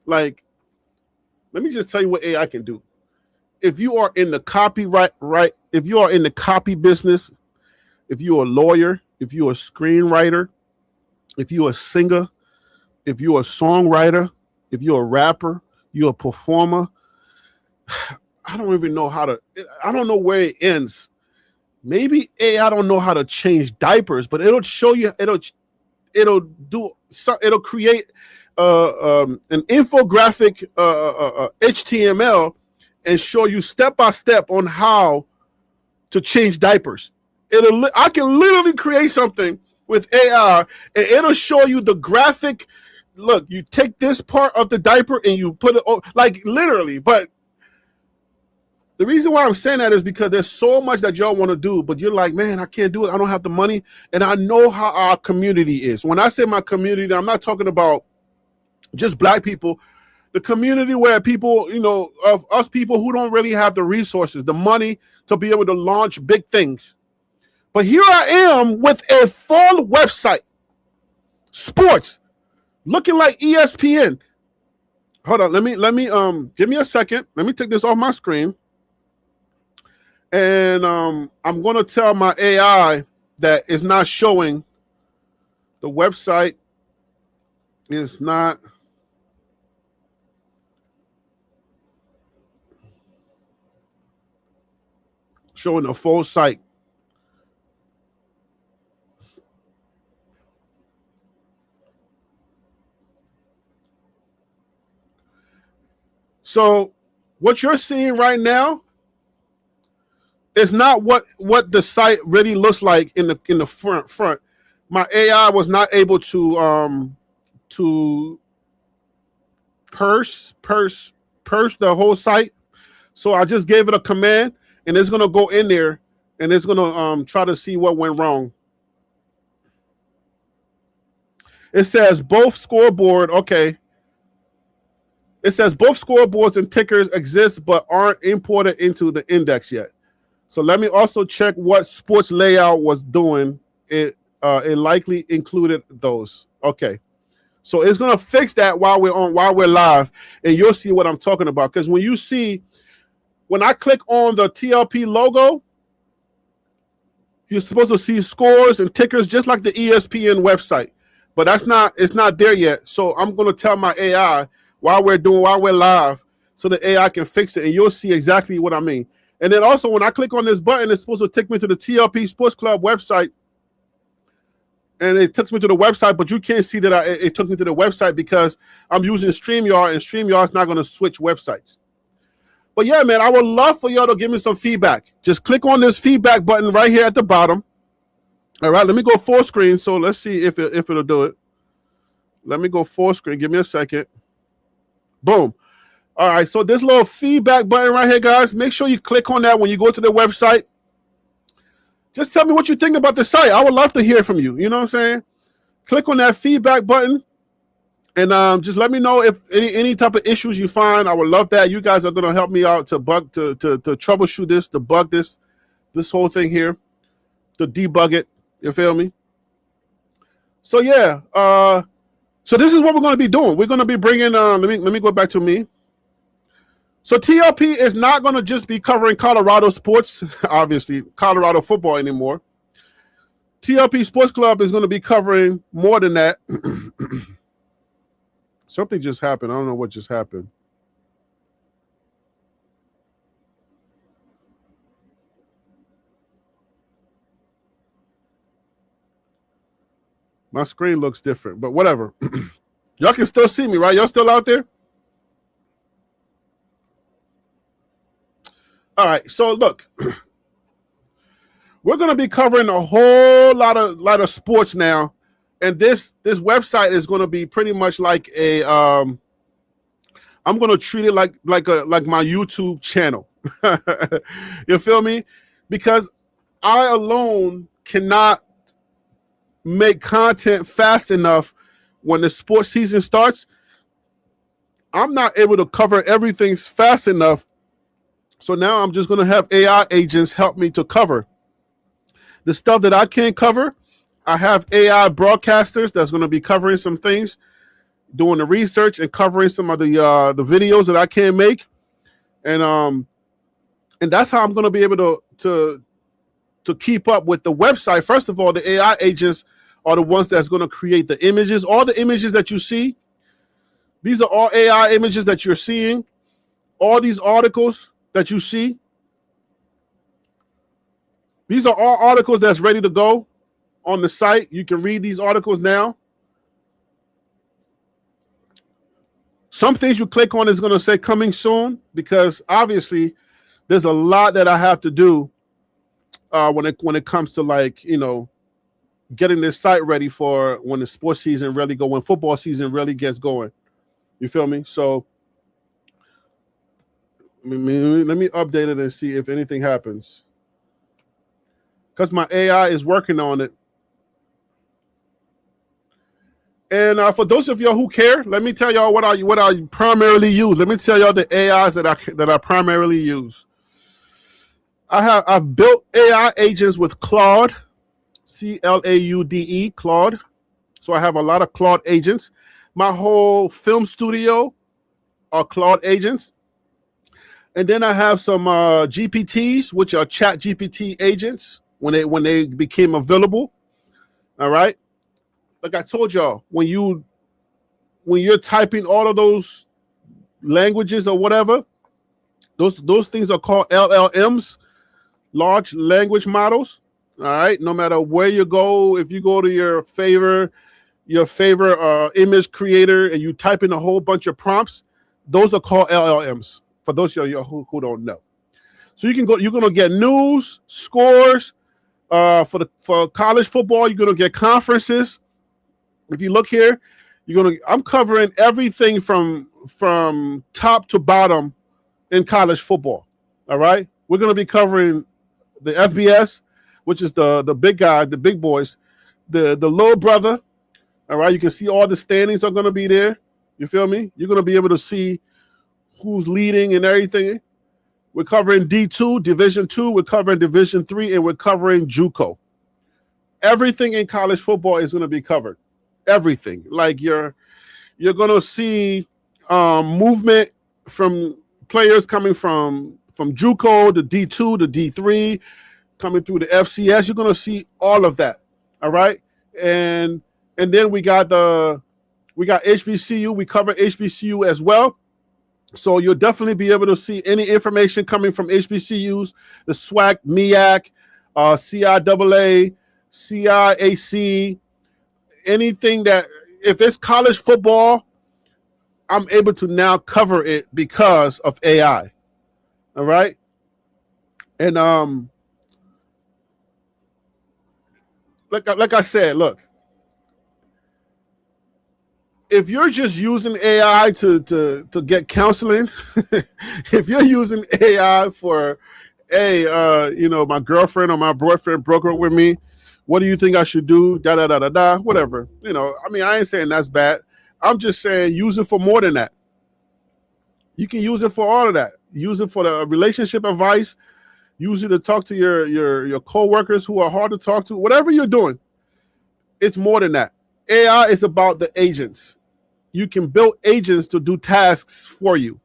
Like, let me just tell you what AI can do. If you are in the if you are in the copy business, if you're a lawyer, if you're a screenwriter, if you're a singer, if you're a songwriter, if you're a rapper, you're a performer, I don't even know I don't know where it ends. Maybe AI don't know how to change diapers, but it'll show you, it'll create an infographic HTML and show you step by step on how to change diapers. I can literally create something with AI and it'll show you the graphic. Look, you take this part of the diaper and you put it like literally. But the reason why I'm saying that is because there's so much that y'all want to do, but you're like, man, I can't do it. I don't have the money. And I know how our community is. When I say my community, I'm not talking about just black people. The community where people, of us people who don't really have the resources, the money to be able to launch big things. But here I am with a full website, sports, looking like ESPN. Hold on, let me give me a second. Let me take this off my screen. And I'm going to tell my AI that it's not showing. The website is not showing a full site. So what you're seeing right now is not what the site really looks like in the front. My AI was not able to purse the whole site. So I just gave it a command and it's gonna go in there and it's gonna try to see what went wrong. It says both scoreboard, okay. It says both scoreboards and tickers exist but aren't imported into the index yet. So let me also check what sports layout was doing. It likely included those. Okay. So it's gonna fix that while we're live, and you'll see what I'm talking about. Because when I click on the TLP logo, you're supposed to see scores and tickers just like the ESPN website. But it's not there yet. So I'm gonna tell my AI while we're live, so the AI can fix it, and you'll see exactly what I mean. And then also when I click on this button, it's supposed to take me to the TLP Sports Club website. And it took me to the website, but you can't see that it took me to the website because I'm using StreamYard, and StreamYard's not going to switch websites. But yeah, man, I would love for y'all to give me some feedback. Just click on this feedback button right here at the bottom. All right, let me go full screen. So let's see if it'll do it. Let me go full screen. Give me a second. Boom. All right, so this little feedback button right here, guys, make sure you click on that when you go to the website. Just tell me what you think about the site. I would love to hear from you. You know what I'm saying? Click on that feedback button and just let me know if any type of issues you find. I would love that. You guys are going to help me out to troubleshoot this, to bug this whole thing here, to debug it. You feel me? So yeah, so this is what we're going to be doing. We're going to be bringing. Let me go back to me. So TLP is not going to just be covering Colorado sports, obviously Colorado football anymore. TLP Sports Club is going to be covering more than that. Something just happened. I don't know what just happened. My screen looks different, but whatever. Y'all can still see me, right? Y'all still out there? All right. So look, we're going to be covering a whole lot of sports now, and this website is going to be pretty much like a I'm going to treat it like my YouTube channel. You feel me? Because I alone cannot make content fast enough when the sports season starts. I'm not able to cover everything fast enough. So now I'm just going to have AI agents help me to cover the stuff that I can't cover. I have AI broadcasters that's going to be covering some things, doing the research and covering some of the videos that I can't make, and that's how I'm going to be able to keep up with the website. First of all, the AI agents are the ones that's going to create the images. All the images that you see, these are all AI images that you're seeing. All these articles that you see, these are all articles that's ready to go on the site. You can read these articles now. Some things you click on is going to say coming soon, because obviously there's a lot that I have to do when it comes to, like, getting this site ready for when the sports season really go, when football season really gets going. You feel me? So let me update it and see if anything happens, because my AI is working on it. And for those of y'all who care, let me tell y'all what I primarily use. Let me tell y'all the AIs that I primarily use. I've built AI agents with Claude, Claude, Claude. So I have a lot of Claude agents. My whole film studio are Claude agents. And then I have some GPTs, which are Chat GPT agents when they became available. All right. Like I told y'all, when you're typing all of those languages or whatever, those things are called LLMs, large language models. All right. No matter where you go, if you go to your favorite image creator and you type in a whole bunch of prompts, those are called LLMs. For those of you who don't know, so you're gonna get news, scores for college football. You're gonna get conferences. If you look here, I'm covering everything from top to bottom in college football. All right, we're gonna be covering the FBS, which is the big guy, the big boys, the little brother. All right, you can see all the standings are gonna be there. You feel me? You're gonna be able to see who's leading and everything. We're covering D2, Division 2, we're covering Division 3, and we're covering JUCO. Everything in college football is going to be covered. Everything. Like you're going to see movement from players coming from JUCO to D2 to D3, coming through the FCS. You're going to see all of that. All right? And then we got HBCU. We cover HBCU as well. So you'll definitely be able to see any information coming from HBCUs, the SWAC, MEAC, CIAA, CIAC, anything that, if it's college football, I'm able to now cover it because of AI. All right. And like I said, look, if you're just using AI to get counseling, if you're using AI for, hey, my girlfriend or my boyfriend broke up with me, what do you think I should do? Da da da da da. Whatever. I ain't saying that's bad. I'm just saying use it for more than that. You can use it for all of that. Use it for the relationship advice. Use it to talk to your coworkers who are hard to talk to. Whatever you're doing, it's more than that. AI is about the agents. You can build agents to do tasks for you.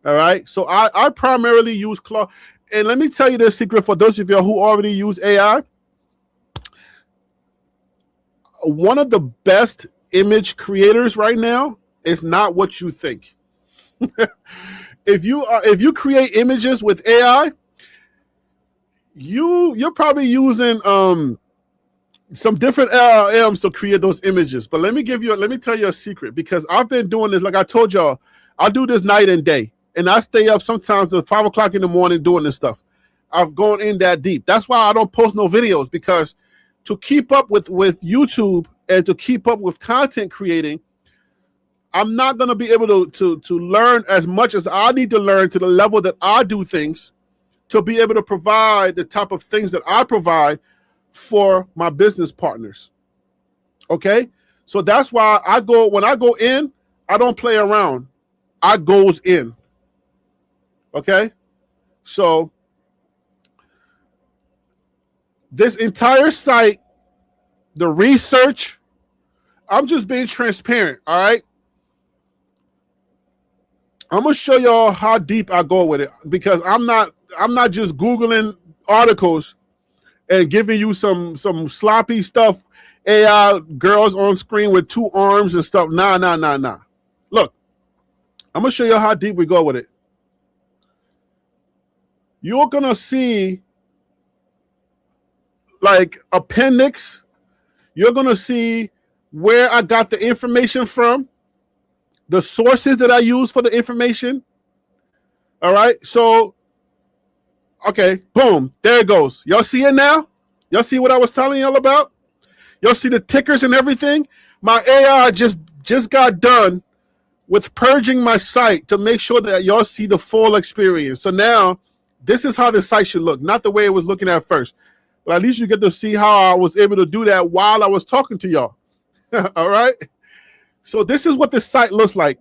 All right. So I primarily use Claude. And let me tell you this secret for those of you who already use AI. One of the best image creators right now is not what you think. If you create images with AI, you're probably using some different LLMs to create those images. But let me tell you a secret, because I've been doing this. Like I told y'all, I do this night and day, and I stay up sometimes at 5 o'clock in the morning doing this stuff. I've gone in that deep. That's why I don't post no videos, because to keep up with YouTube and to keep up with content creating, I'm not going to be able to learn as much as I need to learn to the level that I do things to be able to provide the type of things that I provide for my business partners. Okay? So that's why when I go in, I don't play around. I goes in. Okay? So this entire site, the research, I'm just being transparent, all right? I'm gonna show y'all how deep I go with it, because I'm not just Googling articles and giving you some sloppy stuff, AI girls on screen with 2 arms and stuff. Nah. Look, I'm gonna show you how deep we go with it. You're gonna see like appendix. You're gonna see where I got the information from, the sources that I use for the information. All right. So, okay, boom, there it goes. Y'all see it now? Y'all see what I was telling y'all about? Y'all see the tickers and everything? My AI just got done with purging my site to make sure that y'all see the full experience. So now this is how the site should look, not the way it was looking at first. But at least you get to see how I was able to do that while I was talking to y'all. All right. So this is what the site looks like.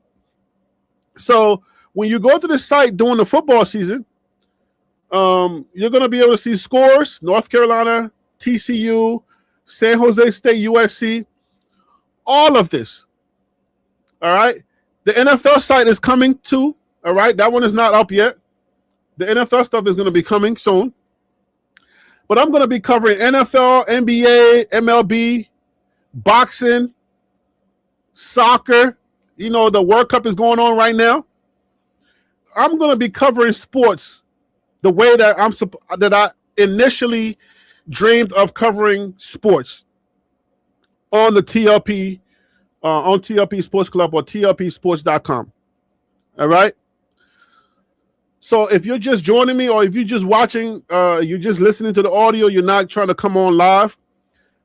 So when you go to the site during the football season, you're going to be able to see scores: North Carolina, TCU, San Jose State, USC, all of this. All right. The NFL site is coming too. All right. That one is not up yet. The NFL stuff is going to be coming soon. But I'm going to be covering NFL, NBA, MLB, boxing, soccer. You know, the World Cup is going on right now. I'm going to be covering sports the way that I initially dreamed of covering sports on the TLP, on TLP Sports Club or TLPsports.com. All right. So if you're just joining me, or if you're just watching, you're just listening to the audio, you're not trying to come on live,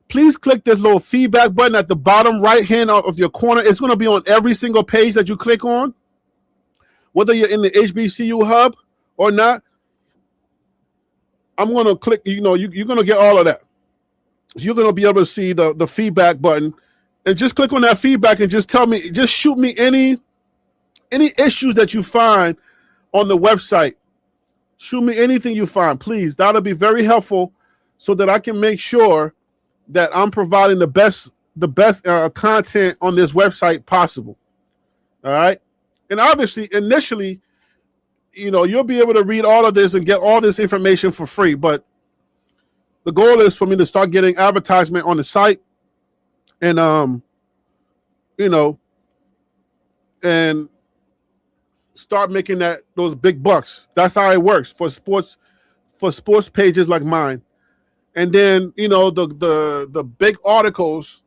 please click this little feedback button at the bottom right hand of your corner. It's going to be on every single page that you click on, whether you're in the HBCU hub or not. I'm going to click, you're going to get all of that. So you're going to be able to see the feedback button, and just click on that feedback and just tell me, just shoot me any issues that you find on the website. Shoot me anything you find, please. That'll be very helpful, so that I can make sure that I'm providing the best content on this website possible. All right. And obviously, initially, you'll be able to read all of this and get all this information for free. But the goal is for me to start getting advertisement on the site, and and start making those big bucks. That's how it works for sports pages like mine. And then, the big articles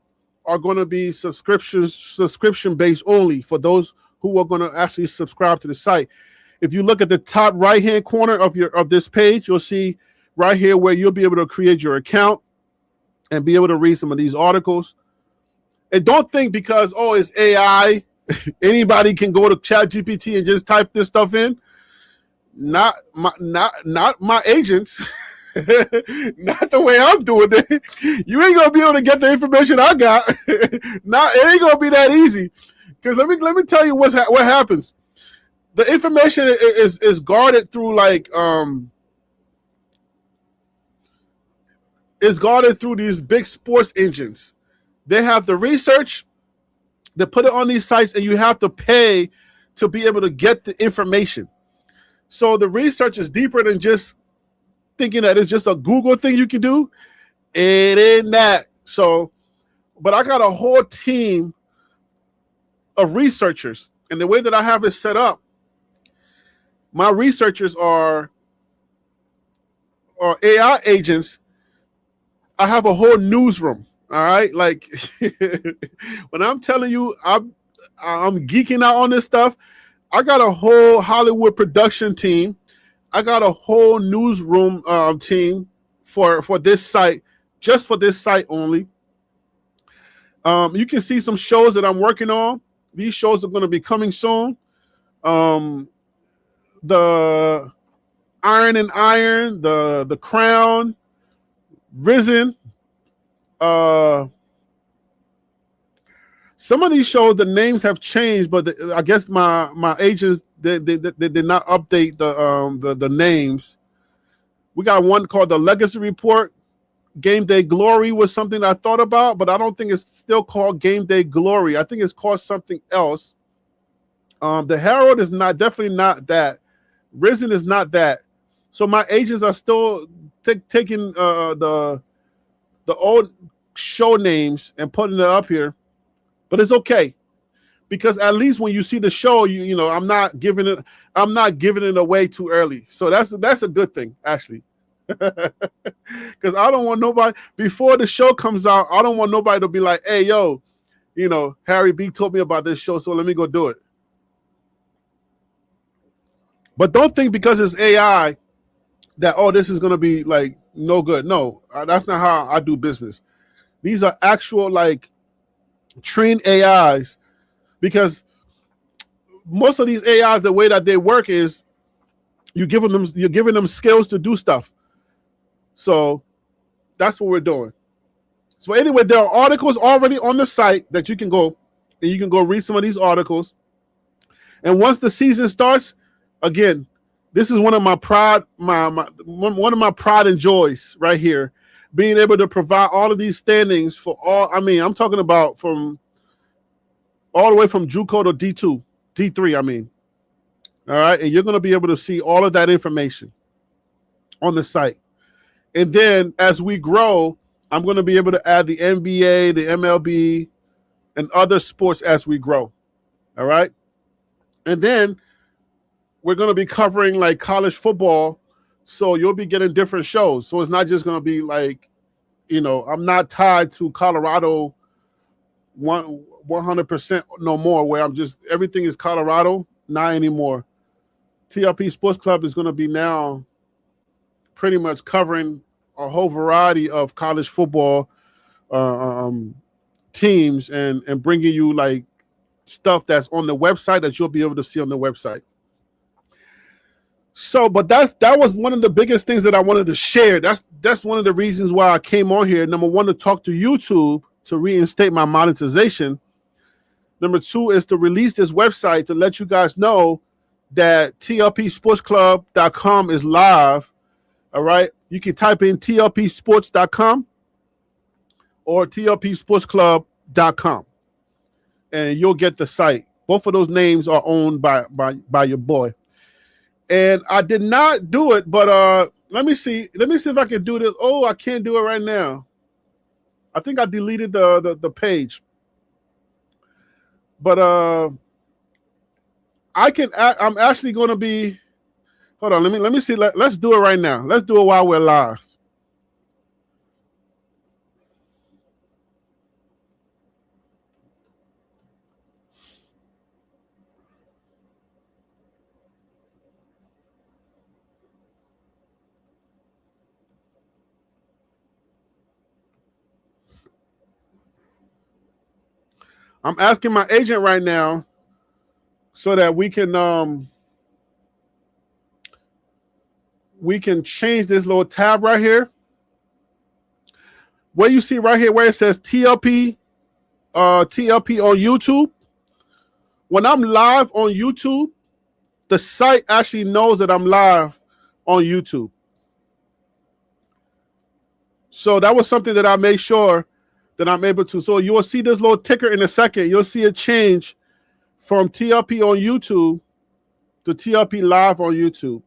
are going to be subscription based only for those who are going to actually subscribe to the site. If you look at the top right hand corner of this page, you'll see right here where you'll be able to create your account and be able to read some of these articles. And don't think because it's AI, anybody can go to ChatGPT and just type this stuff in. Not my agents. Not the way I'm doing it. You ain't gonna be able to get the information I got. It ain't gonna be that easy. Because let me tell you what happens. The information is guarded through is guarded through these big sports engines. They have the research. They put it on these sites, and you have to pay to be able to get the information. So the research is deeper than just thinking that it's just a Google thing you can do. It ain't that. So, but I got a whole team of researchers, and the way that I have it set up, my researchers are AI agents. I have a whole newsroom. All right, like when I'm telling you, I'm geeking out on this stuff. I got a whole Hollywood production team. I got a whole newsroom team for this site, just for this site only. You can see some shows that I'm working on. These shows are going to be coming soon. Um, the Iron and Iron, the Crown, Risen. Uh, some of these shows, the names have changed, but I guess my agents they did not update the names. We got one called the Legacy Report. Game Day Glory was something I thought about, but I don't think it's still called Game Day Glory. I think it's called something else. The Herald is not definitely not that. Risen is not that. So my agents are still taking the old show names and putting it up here, but it's okay because at least when you see the show, you know I'm not giving it away too early. So that's a good thing actually. Because I don't want nobody before the show comes out. I don't want nobody to be like, "Hey, yo, Harry B told me about this show, so let me go do it." But don't think because it's AI that this is gonna be like no good. No, that's not how I do business. These are actual like trained AIs because most of these AIs, the way that they work is you're giving them skills to do stuff. So that's what we're doing. So anyway, there are articles already on the site that you can go and you can go read some of these articles. And once the season starts, again, this is one of my pride, one of my pride and joys right here, being able to provide all of these standings for all. I mean, I'm talking about from all the way from JUCO to D2, D3. I mean, all right, and you're going to be able to see all of that information on the site. And then as we grow, I'm going to be able to add the NBA, the MLB, and other sports as we grow. All right. And then we're going to be covering like college football. So you'll be getting different shows. So it's not just going to be like, I'm not tied to Colorado 100% no more, where I'm just, everything is Colorado, not anymore. TLP Sports Club is going to be now pretty much covering a whole variety of college football teams and bringing you like stuff that's on the website that you'll be able to see on the website. So, but that was one of the biggest things that I wanted to share. That's one of the reasons why I came on here. Number one, to talk to YouTube to reinstate my monetization. Number two is to release this website to let you guys know that TLPSportsClub.com is live. All right. You can type in TLPSports.com or TLPSportsClub.com and you'll get the site. Both of those names are owned by your boy. And I did not do it, but let me see if I can do this. Oh, I can't do it right now. I think I deleted the page. But I'm actually going to be. Hold on, let me see. Let's do it right now. Let's do it while we're live. I'm asking my agent right now so that we can change this little tab right here. Where you see right here where it says TLP on YouTube. When I'm live on YouTube, the site actually knows that I'm live on YouTube. So that was something that I made sure that I'm able to. So you will see this little ticker in a second. You'll see it change from TLP on YouTube to TLP live on YouTube.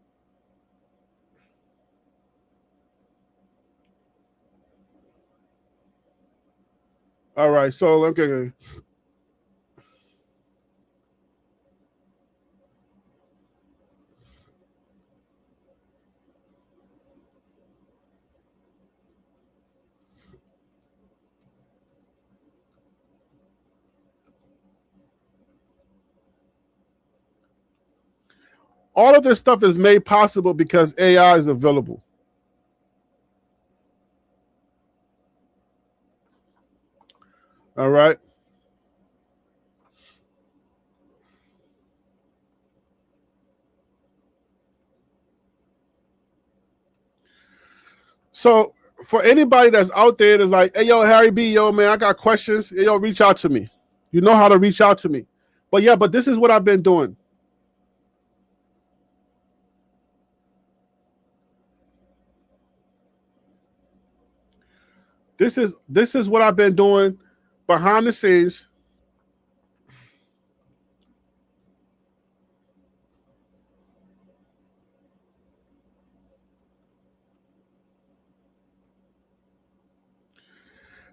All right. So okay. All of this stuff is made possible because AI is available. All right. So for anybody that's out there that's like, hey, yo, Harry B, yo, man, I got questions. Hey, yo, reach out to me. You know how to reach out to me. But this is what I've been doing. This is what I've been doing behind the scenes.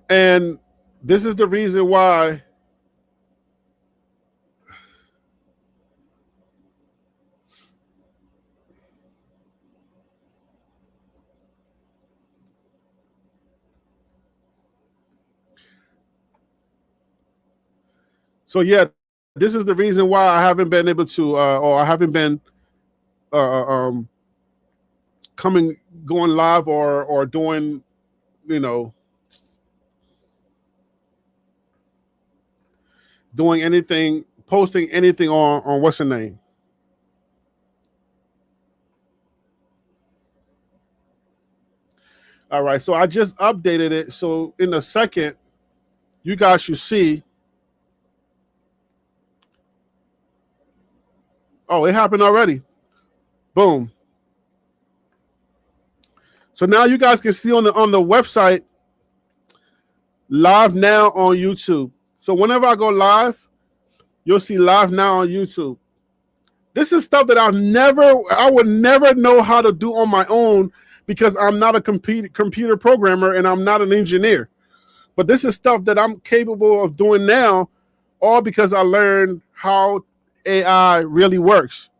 And this is the reason why this is the reason why I haven't been able to or I haven't been going live or doing, doing anything, posting anything on what's her name. All right, so I just updated it. So in a second, you guys should see. Oh, it happened already. Boom. So now you guys can see on the website, live now on YouTube. So whenever I go live, you'll see live now on YouTube. This is stuff that I would never know how to do on my own because I'm not a computer programmer and I'm not an engineer. But this is stuff that I'm capable of doing now, all because I learned how AI really works.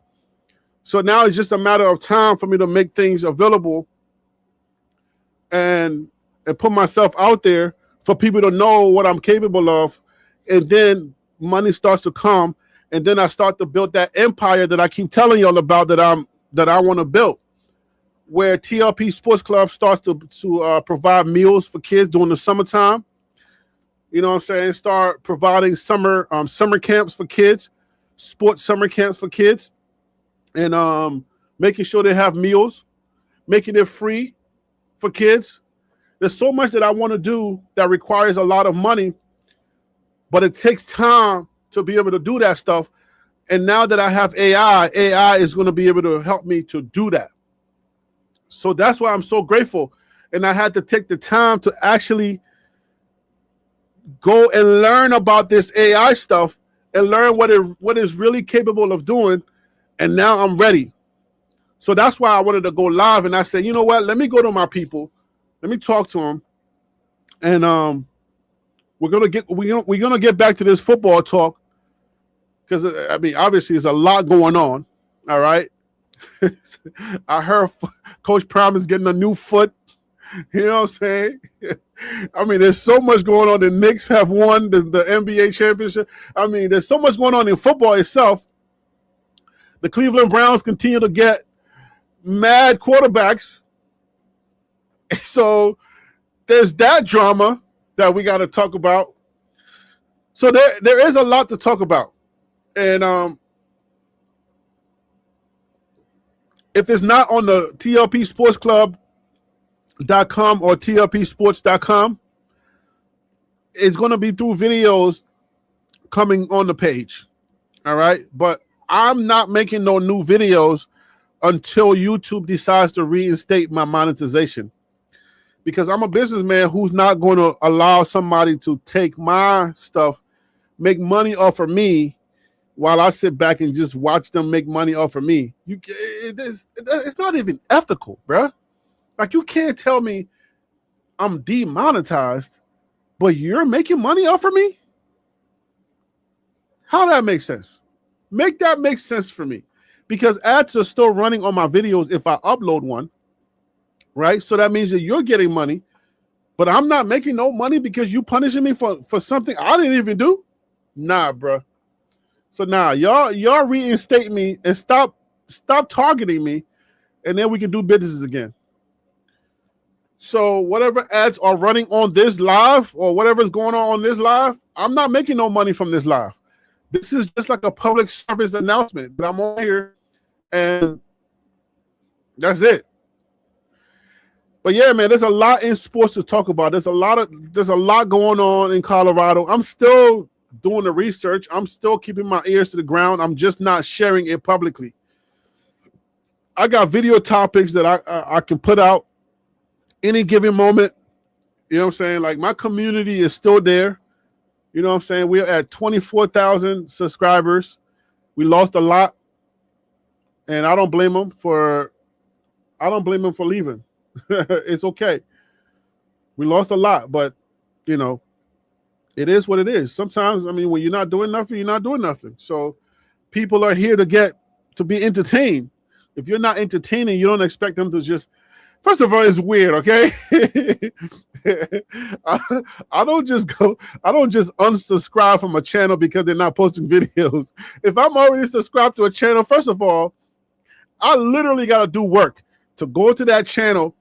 So now it's just a matter of time for me to make things available and put myself out there for people to know what I'm capable of. And then money starts to come. And then I start to build that empire that I keep telling y'all about that I want to build, where TLP Sports Club starts to provide meals for kids during the summertime. You know what I'm saying? Start providing summer camps for kids, sports summer camps for kids, and making sure they have meals, making it free for kids. There's so much that I want to do that requires a lot of money, but it takes time to be able to do that stuff. And now that I have AI is going to be able to help me to do that. So that's why I'm so grateful. And I had to take the time to actually go and learn about this AI stuff and learn what is really capable of doing. And now I'm ready. So that's why I wanted to go live. And I said, you know what? Let me go to my people. Let me talk to them. And we're gonna get back to this football talk, because I mean, obviously, there's a lot going on. All right. I heard Coach Prime is getting a new foot. You know what I'm saying? I mean, there's so much going on. The Knicks have won the NBA championship. I mean, there's so much going on in football itself. The Cleveland Browns continue to get mad quarterbacks. So there's that drama that we got to talk about. So there is a lot to talk about. And if it's not on the TLP Sports Club.com or TLPsports.com, it's going to be through videos coming on the page. All right. But I'm not making no new videos until YouTube decides to reinstate my monetization, because I'm a businessman who's not going to allow somebody to take my stuff, make money off of me, while I sit back and just watch them make money off of me. It's not even ethical, bruh. Like, you can't tell me I'm demonetized, but you're making money off of me? How that makes sense? Make that make sense for me. Because ads are still running on my videos if I upload one, right? So that means that you're getting money, but I'm not making no money because you punishing me for something I didn't even do? Nah, bruh. So now y'all reinstate me and stop stop targeting me, and then we can do businesses again. So whatever ads are running on this live or whatever is going on this live, I'm not making no money from this live. This is just like a public service announcement that I'm on here, and that's it. But yeah, man, there's a lot in sports to talk about. There's a lot going on in Colorado. I'm still doing the research. I'm still keeping my ears to the ground. I'm just not sharing it publicly. I got video topics that I can put out any given moment. You know what I'm saying? Like, my community is still there. You know what I'm saying? We're at 24,000 subscribers. We lost a lot, and I don't blame them for leaving. It's okay. We lost a lot, but you know, it is what it is. Sometimes, I mean, when you're not doing nothing, you're not doing nothing. So people are here to be entertained. If you're not entertaining, you don't expect them to just, first of all, it's weird, okay? I don't just unsubscribe from a channel because they're not posting videos. If I'm already subscribed to a channel, first of all, I literally got to do work to go to that channel,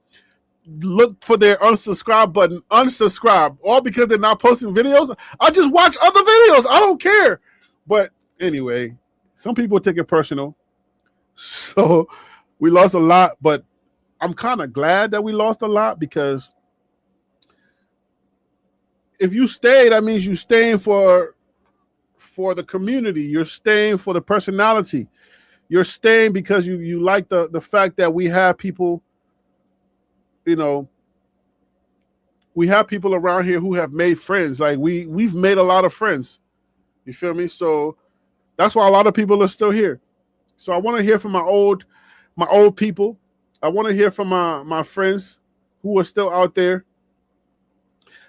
look for their unsubscribe button, unsubscribe, all because they're not posting videos. I just watch other videos. I don't care. But anyway, some people take it personal. So we lost a lot, but I'm kind of glad that we lost a lot, because if you stay, that means you're staying for the community. You're staying for the personality. You're staying because you like the fact that we have people, you know, we have people around here who have made friends. Like we've made a lot of friends. You feel me? So that's why a lot of people are still here. So I want to hear from my old people. I want to hear from my friends who are still out there.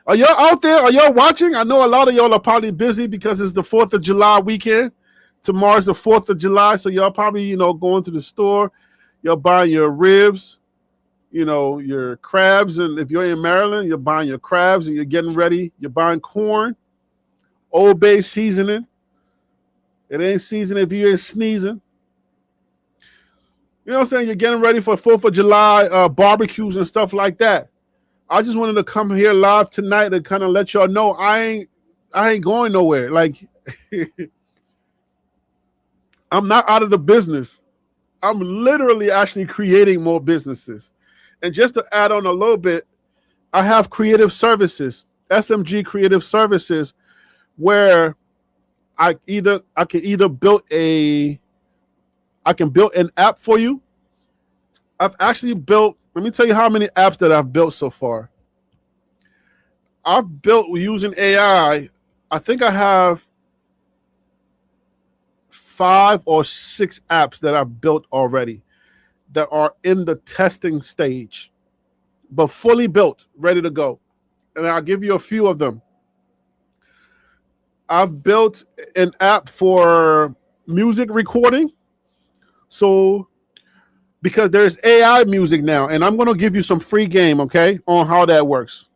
Are y'all out there? Are y'all watching? I know a lot of y'all are probably busy because it's the 4th of July weekend. Tomorrow's the 4th of July, so y'all probably, going to the store. Y'all buying your ribs, your crabs. And if you're in Maryland, you're buying your crabs and you're getting ready. You're buying corn, Old Bay seasoning. It ain't seasoning if you ain't sneezing. You know what I'm saying? You're getting ready for 4th of July barbecues and stuff like that. I just wanted to come here live tonight to kind of let y'all know I ain't going nowhere. Like, I'm not out of the business. I'm literally actually creating more businesses. And just to add on a little bit, I have creative services, SMG Creative Services, where I can build an app for you. I've actually built, let me tell you how many apps that I've built so far. I've built using AI, I think I have 5 or 6 apps that I've built already that are in the testing stage, but fully built, ready to go. And I'll give you a few of them. I've built an app for music recording. So, because there's AI music now, and I'm going to give you some free game, okay, on how that works.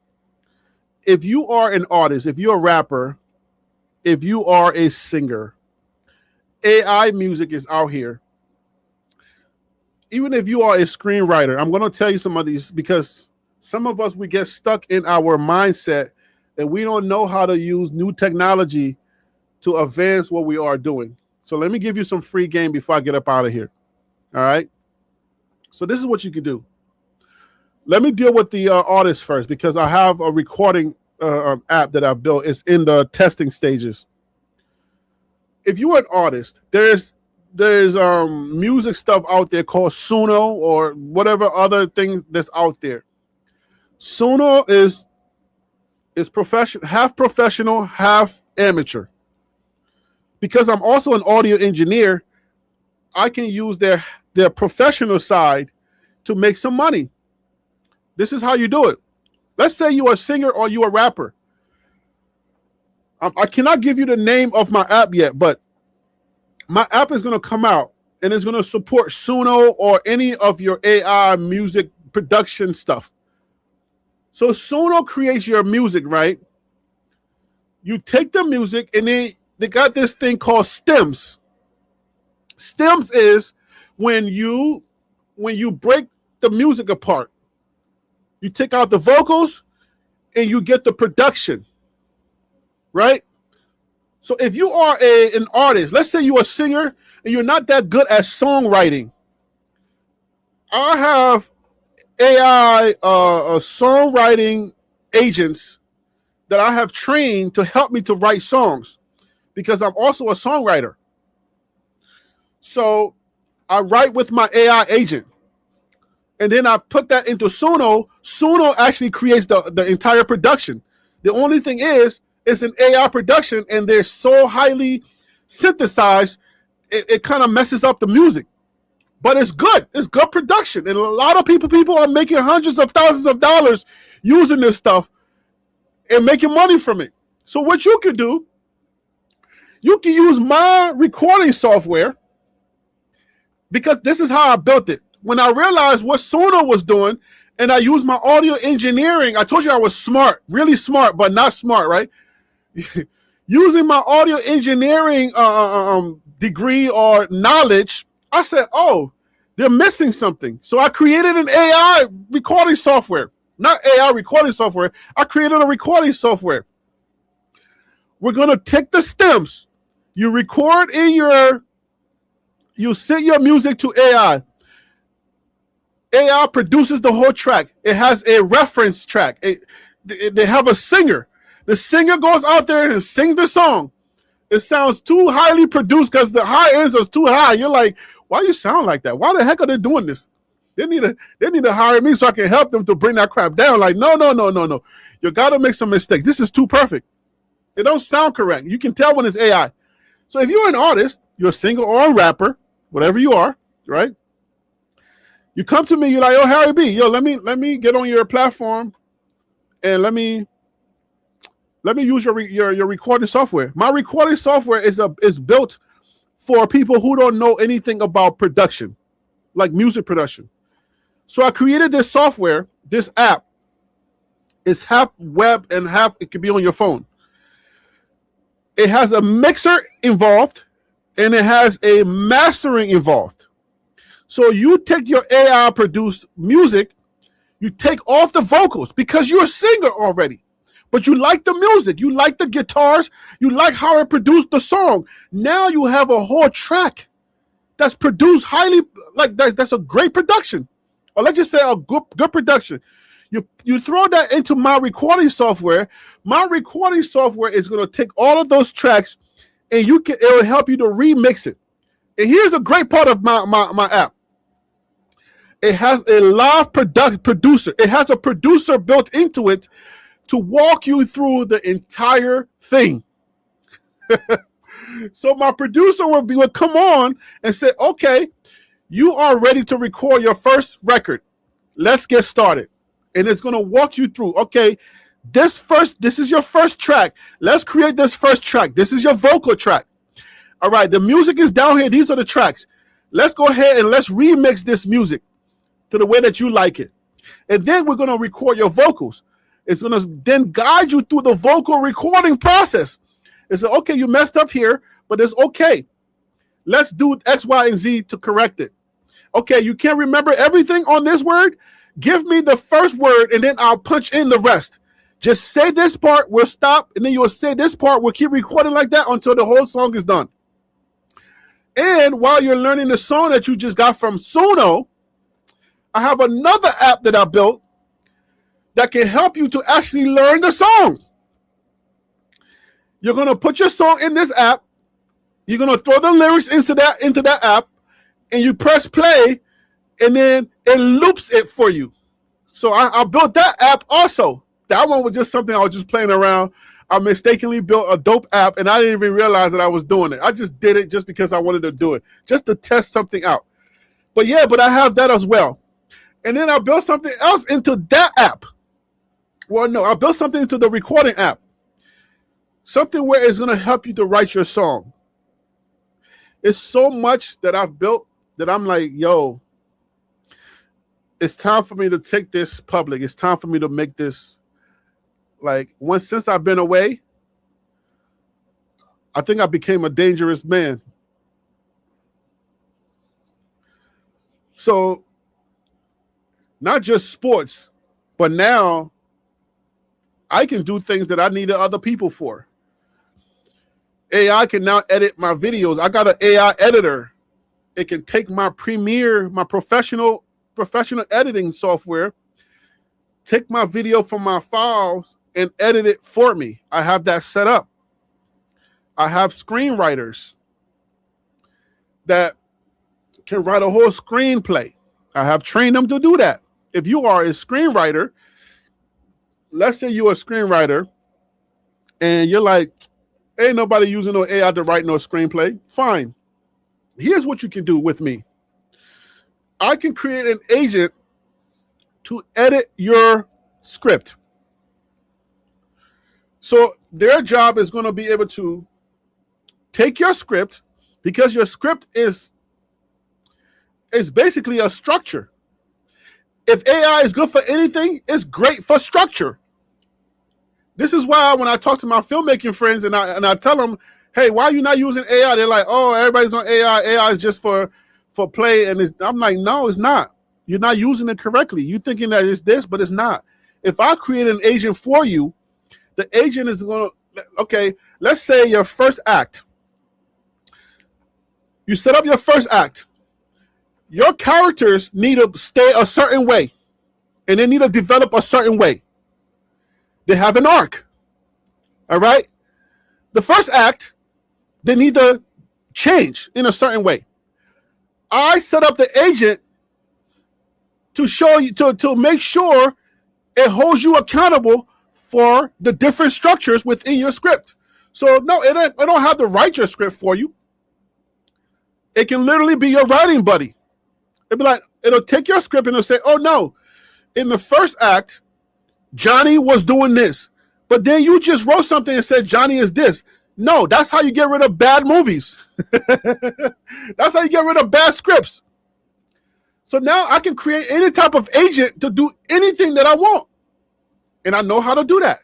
If you are an artist, if you're a rapper, if you are a singer, AI music is out here. Even if you are a screenwriter, I'm going to tell you some of these, because some of us, we get stuck in our mindset and we don't know how to use new technology to advance what we are doing. So let me give you some free game before I get up out of here. All right. So this is what you can do. Let me deal with the artist first, because I have a recording app that I've built. It's in the testing stages. If you're an artist, there's music stuff out there called Suno or whatever other thing that's out there. Suno is half professional, half amateur. Because I'm also an audio engineer, I can use their professional side to make some money. This is how you do it. Let's say you're a singer or you're a rapper. I cannot give you the name of my app yet, but my app is going to come out and it's going to support Suno or any of your AI music production stuff. So Suno creates your music, right? You take the music and they got this thing called stems. Stems is when you break the music apart, you take out the vocals and you get the production, right? So if you are an artist, let's say you're a singer and you're not that good at songwriting, I have AI songwriting agents that I have trained to help me to write songs because I'm also a songwriter. So I write with my AI agent. And then I put that into Suno. Suno actually creates the entire production. The only thing is, it's an AI production and they're so highly synthesized, it kind of messes up the music. But it's good. It's good production. And a lot of people are making hundreds of thousands of dollars using this stuff and making money from it. So what you can do, you can use my recording software because this is how I built it. When I realized what Suno was doing and I used my audio engineering, I told you I was smart, really smart, but not smart, right? Using my audio engineering degree or knowledge, I said, oh, they're missing something. So I created an AI recording software. Not AI recording software. I created a recording software. We're going to take the stems. You record you send your music to AI. AI produces the whole track. It has a reference track. They have a singer. The singer goes out there and sings the song. It sounds too highly produced because the high ends was too high. You're like, why you sound like that? Why the heck are they doing this? They need to hire me so I can help them to bring that crap down. Like, no. You got to make some mistakes. This is too perfect. It don't sound correct. You can tell when it's AI. So if you're an artist, you're a singer or a rapper, whatever you are, right? You come to me, you're like, oh, Harry B, yo, let me get on your platform and let me use your recording software. My recording software is built for people who don't know anything about production, like music production. So I created this software, this app. It's half web and half it can be on your phone. It has a mixer involved and it has a mastering involved. So you take your AI produced music, you take off the vocals because you're a singer already. But you like the music, you like the guitars, you like how it produced the song. Now you have a whole track that's produced highly, like that's a great production. Or let's just say a good production. You throw that into my recording software. My recording software is going to take all of those tracks and it will help you to remix it. And here's a great part of my app. It has a live producer. It has a producer built into it to walk you through the entire thing. So my producer would come on and say, okay, you are ready to record your first record. Let's get started. And it's going to walk you through, okay, this is your first track. Let's create this first track. This is your vocal track. All right, the music is down here. These are the tracks. Let's go ahead and let's remix this music to the way that you like it. And then we're going to record your vocals. It's going to then guide you through the vocal recording process. It's like, okay, you messed up here, but it's okay. Let's do X, Y, and Z to correct it. Okay, you can't remember everything on this word? Give me the first word, and then I'll punch in the rest. Just say this part, we'll stop, and then you'll say this part. We'll keep recording like that until the whole song is done. And while you're learning the song that you just got from Suno, I have another app that I built that can help you to actually learn the song. You're going to put your song in this app. You're going to throw the lyrics into that app, and you press play, and then it loops it for you. So I built that app also. That one was just something I was just playing around. I mistakenly built a dope app, and I didn't even realize that I was doing it. I just did it just because I wanted to do it, just to test something out. But I have that as well. And then I built something else into that app. Well, no, I built something into the recording app. Something where it's going to help you to write your song. It's so much that I've built that I'm like, yo, it's time for me to take this public. It's time for me to make this, since I've been away, I think I became a dangerous man. So not just sports, but now I can do things that I needed other people for. AI can now edit my videos. I got an AI editor. It can take my Premiere, my professional editing software, take my video from my files and edit it for me. I have that set up. I have screenwriters that can write a whole screenplay. I have trained them to do that. If you are a screenwriter, let's say you're a screenwriter and you're like, ain't nobody using no AI to write no screenplay. Fine. Here's what you can do with me. I can create an agent to edit your script. So their job is going to be able to take your script, because your script is basically a structure. If AI is good for anything, it's great for structure. This is why when I talk to my filmmaking friends and I tell them, hey, why are you not using AI? They're like, oh, everybody's on AI. AI is just for play. And I'm like, no, it's not. You're not using it correctly. You're thinking that it's this, but it's not. If I create an agent for you, the agent is going to, okay, let's say your first act. You set up your first act. Your characters need to stay a certain way, and they need to develop a certain way. They have an arc. All right? The first act, they need to change in a certain way. I set up the agent to show you, to make sure it holds you accountable for the different structures within your script. So no, it don't have to write your script for you. It can literally be your writing buddy. It'll be like, it'll take your script and it'll say, oh no, in the first act, Johnny was doing this, but then you just wrote something and said Johnny is this. No, that's how you get rid of bad movies. That's how you get rid of bad scripts. So now I can create any type of agent to do anything that I want. And I know how to do that.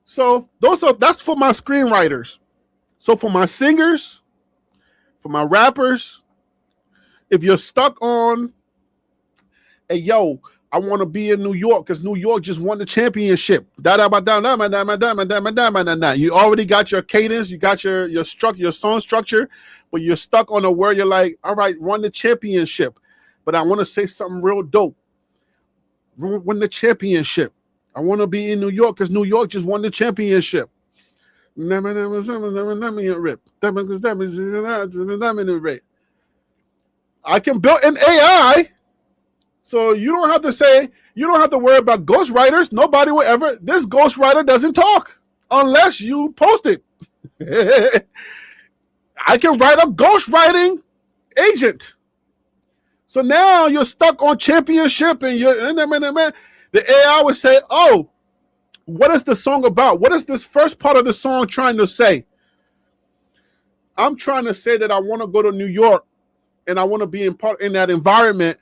So that's for my screenwriters. So for my singers, for my rappers, if you're stuck on, hey, yo, I want to be in New York because New York just won the championship. You already got your cadence, you got your song structure, but you're stuck on a word. You're like, all right, won the championship, but I want to say something real dope. Win the championship. I want to be in New York because New York just won the championship. I can build an AI, so you don't have to say, you don't have to worry about ghostwriters. Nobody will ever, this ghostwriter doesn't talk unless you post it. I can write a ghostwriting agent. So now you're stuck on championship and the AI would say, oh, what is the song about? What is this first part of the song trying to say? I'm trying to say that I want to go to New York and I want to be in that environment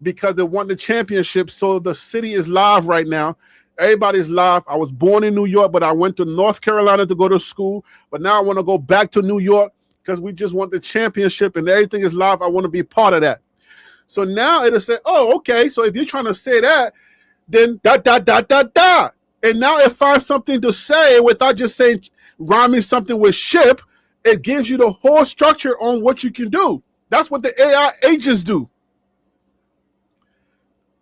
because they won the championship. So the city is live right now. Everybody's live. I was born in New York, but I went to North Carolina to go to school. But now I want to go back to New York because we just won the championship and everything is live. I want to be part of that. So now it'll say, oh, okay. So if you're trying to say that, then ... And now it finds something to say without just saying, rhyming something with ship. It gives you the whole structure on what you can do. That's what the AI agents do.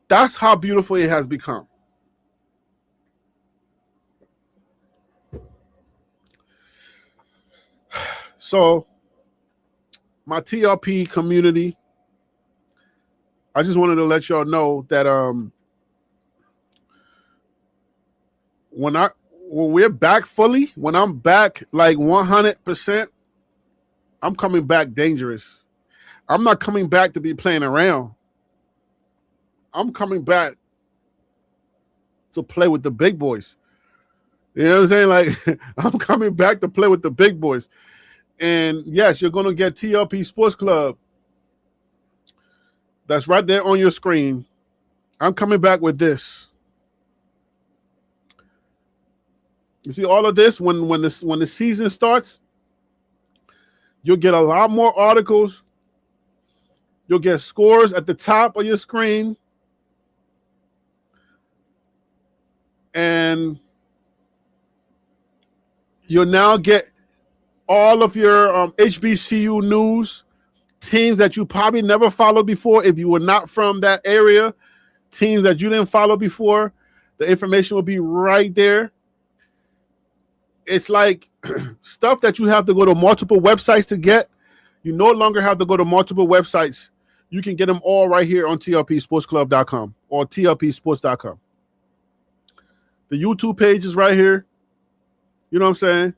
That's how beautiful it has become. So, my TLP community, I just wanted to let y'all know that when we're back fully, when I'm back like 100%, I'm coming back dangerous. I'm not coming back to be playing around. I'm coming back to play with the big boys. You know what I'm saying? Like, I'm coming back to play with the big boys. And yes, you're going to get TLP Sports Club. That's right there on your screen. I'm coming back with this. You see all of this when the season starts, you'll get a lot more articles. You'll get scores at the top of your screen. And you'll now get all of your HBCU news, teams that you probably never followed before if you were not from that area, teams that you didn't follow before. The information will be right there. It's like stuff that you have to go to multiple websites to get. You no longer have to go to multiple websites. You can get them all right here on TLPsportsclub.com or TLPsports.com. The YouTube page is right here. You know what I'm saying?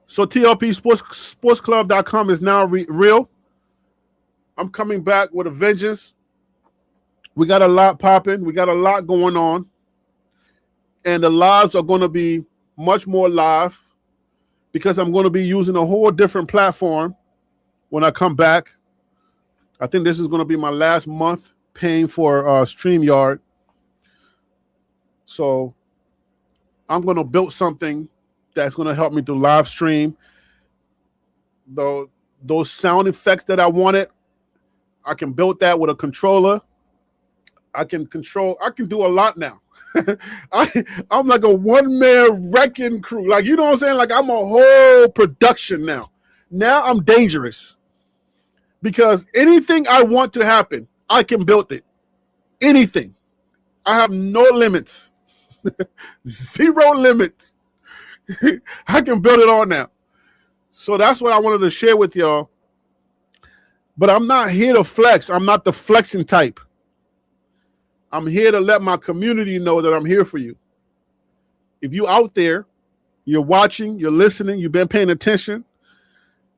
So TLPsportsclub.com is now real. I'm coming back with a vengeance. We got a lot popping. We got a lot going on. And the lives are going to be much more live because I'm going to be using a whole different platform when I come back. I think this is going to be my last month paying for StreamYard. So I'm going to build something that's going to help me to live stream. Those sound effects that I wanted, I can build that with a controller. I can do a lot now. I'm like a one-man wrecking crew. Like, you know what I'm saying? Like, I'm a whole production now. Now I'm dangerous. Because anything I want to happen, I can build it. Anything. I have no limits. Zero limits. I can build it all now. So that's what I wanted to share with y'all. But I'm not here to flex. I'm not the flexing type. I'm here to let my community know that I'm here for you. If you out there, you're watching, you're listening, you've been paying attention,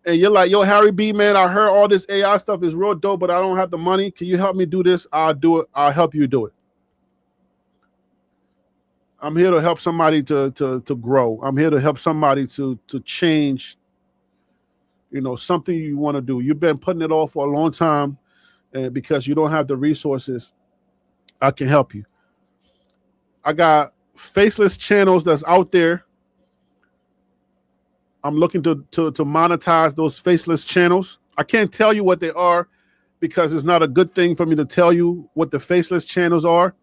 and you're like, yo, Harry B, man, I heard all this AI stuff is real dope, but I don't have the money. Can you help me do this? I'll do it. I'll help you do it. I'm here to help somebody to grow. I'm here to help somebody to change, something you want to do. You've been putting it off for a long time, and because you don't have the resources, I can help you. I got faceless channels that's out there. I'm looking to monetize those faceless channels. I can't tell you what they are because it's not a good thing for me to tell you what the faceless channels are.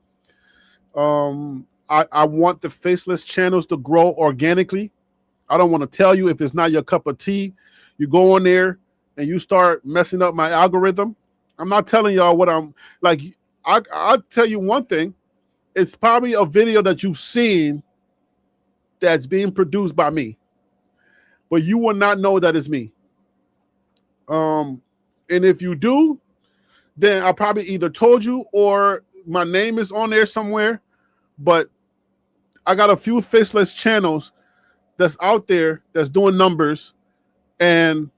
I want the faceless channels to grow organically. I don't want to tell you if it's not your cup of tea. You go on there and you start messing up my algorithm. I'm not telling y'all what I'm like. I'll tell you one thing. It's probably a video that you've seen that's being produced by me, but you will not know that it's me. And if you do, then I probably either told you or my name is on there somewhere. But I got a few faceless channels that's out there that's doing numbers, and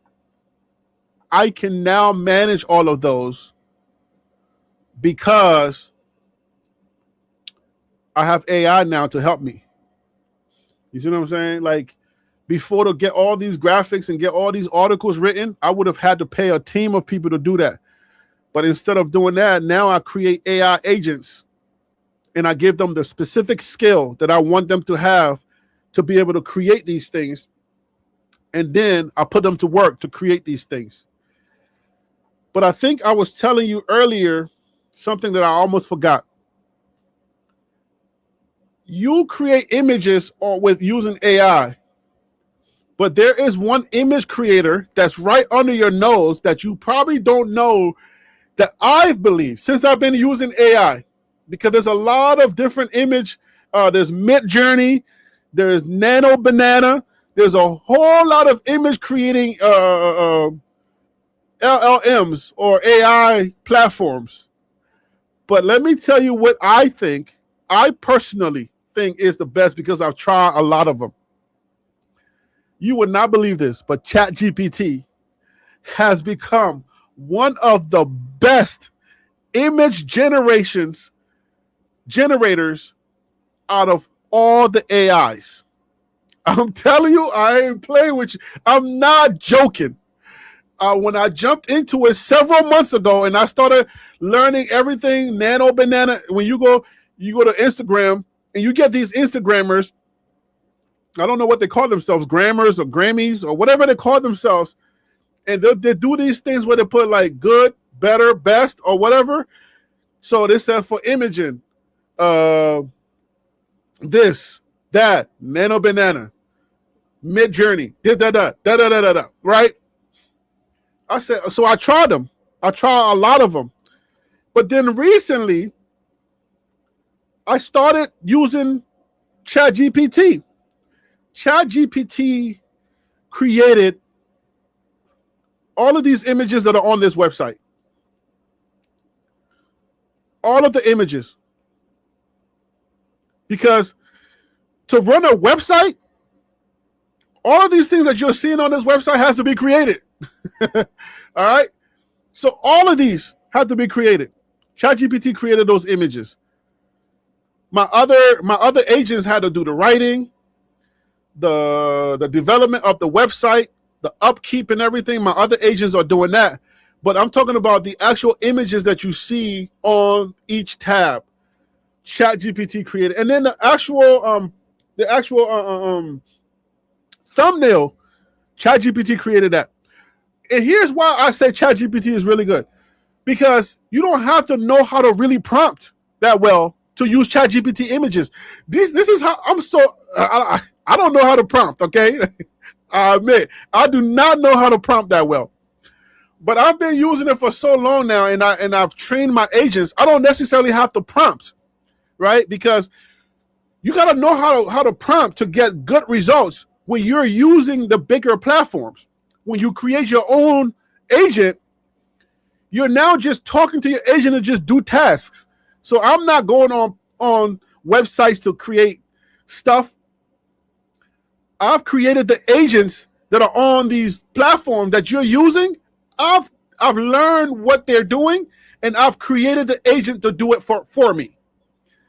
I can now manage all of those because I have AI now to help me. You see what I'm saying? Like, before, to get all these graphics and get all these articles written, I would have had to pay a team of people to do that. But instead of doing that, now I create AI agents and I give them the specific skill that I want them to have to be able to create these things. And then I put them to work to create these things. But I think I was telling you earlier something that I almost forgot. You create images with using AI, but there is one image creator that's right under your nose that you probably don't know that I've believed since I've been using AI. Because there's a lot of different image. There's Midjourney, there's Nano Banana. There's a whole lot of image creating LLMs or AI platforms. But let me tell you what I personally think is the best because I've tried a lot of them. You would not believe this, but ChatGPT has become one of the best image generators out of all the AIs. I'm telling you, I ain't playing with you. I'm not joking. When I jumped into it several months ago and I started learning everything, Nano Banana, when you go to Instagram and you get these Instagrammers, I don't know what they call themselves, Grammars or Grammys or whatever they call themselves, and they do these things where they put like good, better, best, or whatever. So they said for imaging, this, that, nano banana, mid journey, right? I said, so I tried them. I tried a lot of them. But then recently, I started using ChatGPT. ChatGPT created all of these images that are on this website. All of the images. Because to run a website, all of these things that you're seeing on this website has to be created. All right? So all of these have to be created. ChatGPT created those images. My other agents had to do the writing, the development of the website, the upkeep and everything. My other agents are doing that. But I'm talking about the actual images that you see on each tab. ChatGPT created. And then the actual thumbnail, ChatGPT created that. And here's why I say ChatGPT is really good. Because you don't have to know how to really prompt that well to use ChatGPT images. This is how I don't know how to prompt, okay? I admit, I do not know how to prompt that well. But I've been using it for so long now, and I've trained my agents. I don't necessarily have to prompt, right? Because you got to know how to prompt to get good results when you're using the bigger platforms. When you create your own agent, you're now just talking to your agent to just do tasks. So I'm not going on websites to create stuff. I've created the agents that are on these platforms that you're using. I've learned what they're doing, and I've created the agent to do it for me.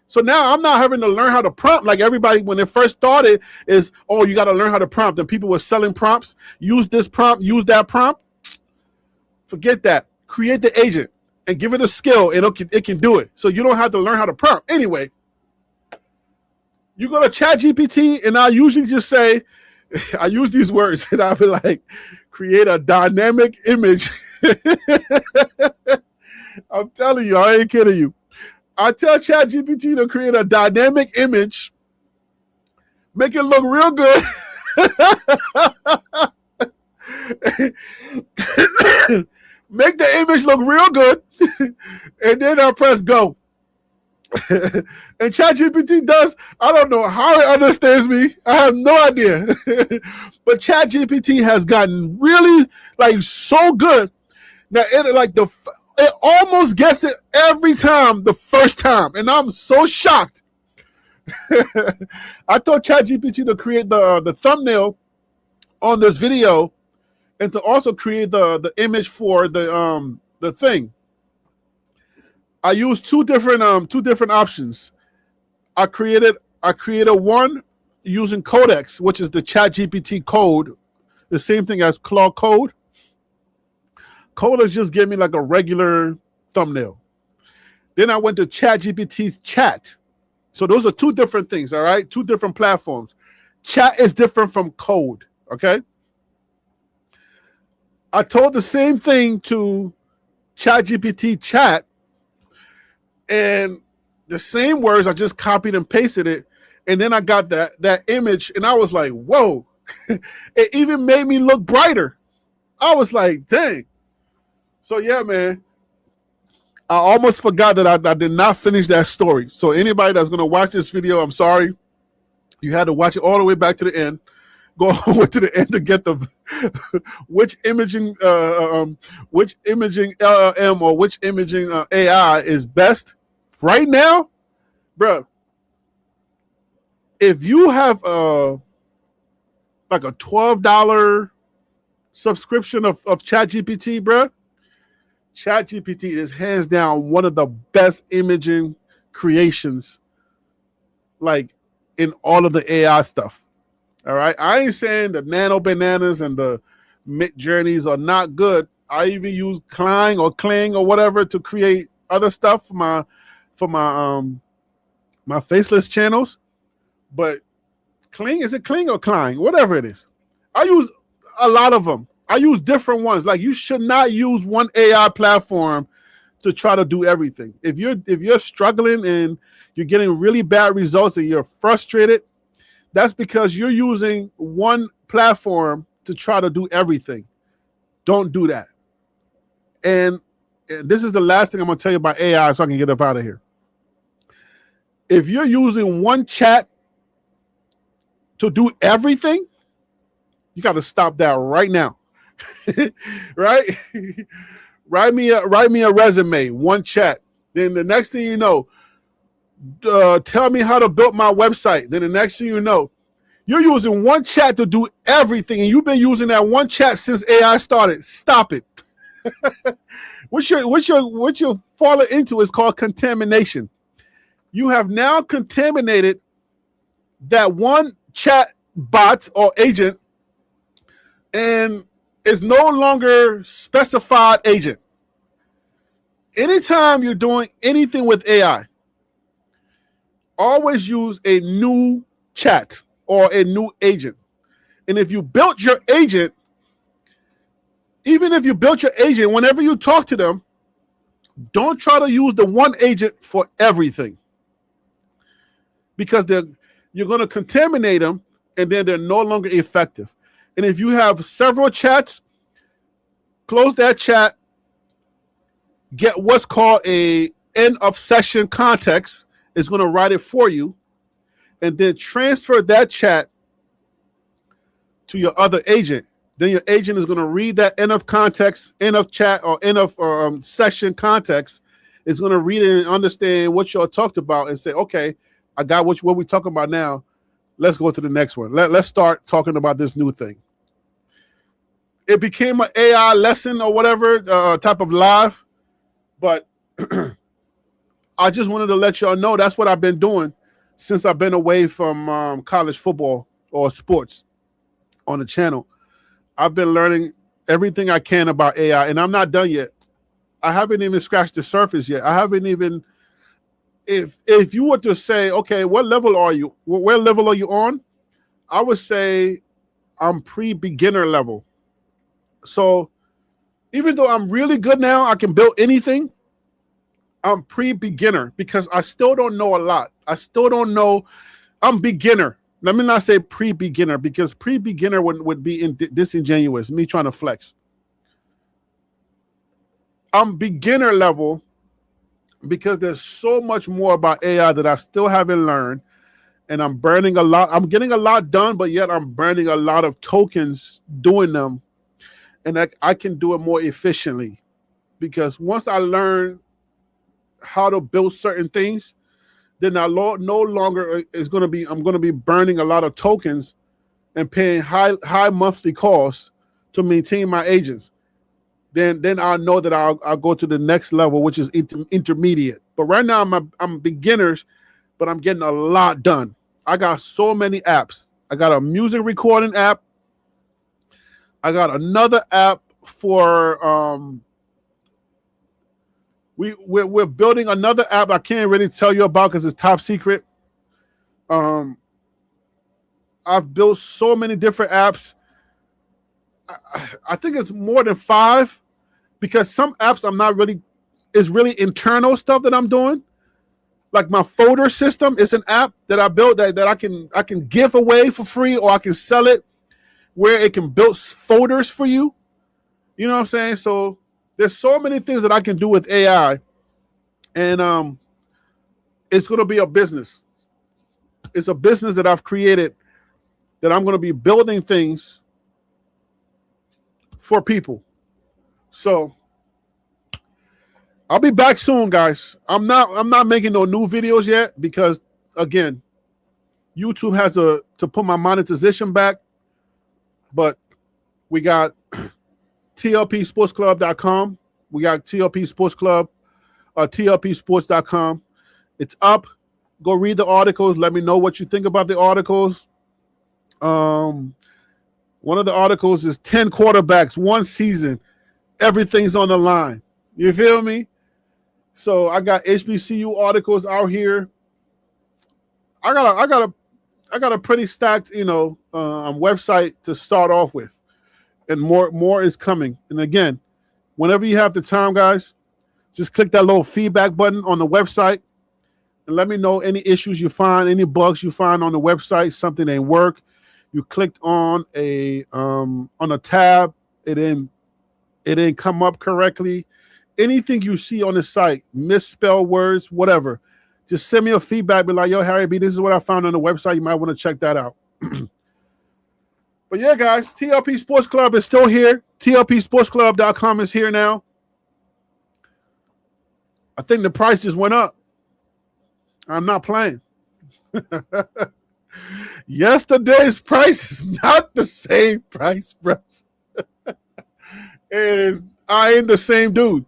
So now I'm not having to learn how to prompt like everybody when it first started is, oh, you got to learn how to prompt. And people were selling prompts. Use this prompt, use that prompt. Forget that. Create the agent and give it a skill, and it can do it. So you don't have to learn how to prompt. Anyway, you go to ChatGPT, and I usually just say, I use these words, and I'll be like, create a dynamic image. I'm telling you, I ain't kidding you. I tell ChatGPT to create a dynamic image, make it look real good. Make the image look real good, and then I'll press go. And ChatGPT does, I don't know how it understands me. I have no idea. But ChatGPT has gotten really like so good that it almost gets it every time the first time. And I'm so shocked. I told ChatGPT to create the thumbnail on this video and to also create the image for the thing. I used two different options. I created one using Codex, which is the ChatGPT code, the same thing as Claude Code. Codex just gave me like a regular thumbnail. Then I went to ChatGPT's chat. So those are two different things, all right? Two different platforms. Chat is different from code, okay? I told the same thing to ChatGPT chat, and the same words, I just copied and pasted it, and then I got that image, and I was like, whoa. It even made me look brighter. I was like, dang. So yeah, man, I almost forgot that I did not finish that story. So anybody that's going to watch this video, I'm sorry. You had to watch it all the way back to the end. Go all the way to the end to get the which imaging LLM or which imaging AI is best right now, bro. If you have like a $12 subscription of ChatGPT, bro, ChatGPT is hands down one of the best imaging creations, like in all of the AI stuff. All right, I ain't saying the nano bananas and the mid journeys are not good. I even use Kling or whatever to create other stuff for my faceless channels. But Kling, is it Kling or Kling? Whatever it is, I use a lot of them. I use different ones. Like, you should not use one AI platform to try to do everything. If you're struggling and you're getting really bad results and you're frustrated, that's because you're using one platform to try to do everything. Don't do that. And this is the last thing I'm going to tell you about AI so I can get up out of here. If you're using one chat to do everything, you got to stop that right now. Right? Write me a resume, one chat. Then the next thing you know, tell me how to build my website. Then the next thing you know, you're using one chat to do everything, and you've been using that one chat since AI started. Stop it. What you're falling into is called contamination. You have now contaminated that one chat bot or agent, and is no longer specified agent. Anytime you're doing anything with AI, always use a new chat or a new agent. And if you built your agent, even if you built your agent, whenever you talk to them, don't try to use the one agent for everything, because you're going to contaminate them, and then they're no longer effective. And if you have several chats, close that chat, get what's called a end of session context. It's going to write it for you, and then transfer that chat to your other agent. Then your agent is going to read that end of context, end of chat, or end of session context. It's going to read it and understand what y'all talked about and say, okay, I got what we're talking about now. Let's go to the next one. Let's start talking about this new thing. It became an AI lesson or whatever type of live, but I just wanted to let y'all know that's what I've been doing since I've been away from college football or sports on the channel. I've been learning everything I can about AI, and I'm not done yet. I haven't even scratched the surface yet. I haven't even, if you were to say, okay, what level are you? What level are you on? I would say I'm pre-beginner level. So even though I'm really good now, I can build anything, I'm pre-beginner because I still don't know a lot. I still don't know. I'm beginner. Let me not say pre-beginner, because pre-beginner would be disingenuous, me trying to flex. I'm beginner level because there's so much more about AI that I still haven't learned, and I'm burning a lot. I'm getting a lot done, but yet I'm burning a lot of tokens doing them, and I can do it more efficiently, because once I learn how to build certain things, then I no longer is going to be, I'm going to be burning a lot of tokens and paying high monthly costs to maintain my agents. Then I'll know that I'll go to the next level, which is intermediate. But right now I'm beginners, but I'm getting a lot done. I got so many apps. I got a music recording app. I got another app for we're building another app I can't really tell you about because it's top secret. I've built so many different apps. I think it's more than 5, because some apps I'm not really, it's really internal stuff that I'm doing. Like my folder system is an app that I built that I can give away for free, or I can sell it where it can build folders for you. You know what I'm saying? So there's so many things that I can do with AI, and it's going to be a business. It's a business that I've created, that I'm going to be building things for people. So I'll be back soon, guys. I'm not making no new videos yet because, again, YouTube has to put my monetization back. But we got TLPSportsClub.com. We got TLP Sports Club, TLPSports.com. It's up. Go read the articles. Let me know what you think about the articles. One of the articles is 10 quarterbacks, 1 season. Everything's on the line. You feel me? So I got HBCU articles out here. I got a pretty stacked, website to start off with. and more is coming. And again, whenever you have the time, guys, just click that little feedback button on the website and let me know any issues you find, any bugs you find on the website, something ain't work. You clicked on a tab, it didn't come up correctly. Anything you see on the site, misspell words, whatever, just send me a feedback. Be like, yo, Harry B, this is what I found on the website. You might want to check that out. But yeah, guys, TLP Sports Club is still here. TLPSportsClub.com is here now. I think the price just went up. I'm not playing. Yesterday's price is not the same price, bro. I ain't the same dude.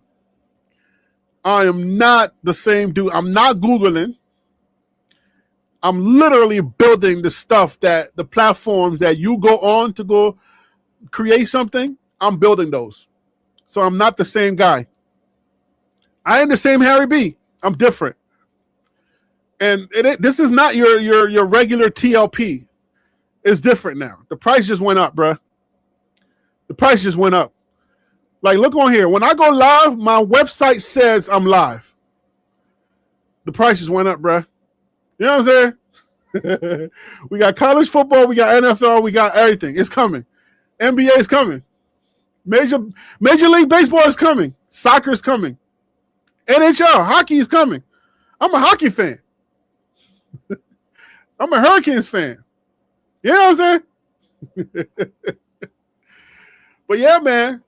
I am not the same dude. I'm not Googling. I'm literally building the stuff that the platforms that you go on to go create something. I'm building those. So I'm not the same guy. I ain't the same Harry B. I'm different. And this is not your regular TLP. It's different now. The price just went up, bro. The price just went up. Like, look on here. When I go live, my website says I'm live. The price just went up, bro. You know what I'm saying? We got college football, we got NFL, we got everything. It's coming. NBA is coming. Major League Baseball is coming. Soccer is coming. NHL, hockey is coming. I'm a hockey fan. I'm a Hurricanes fan. You know what I'm saying? But yeah, man,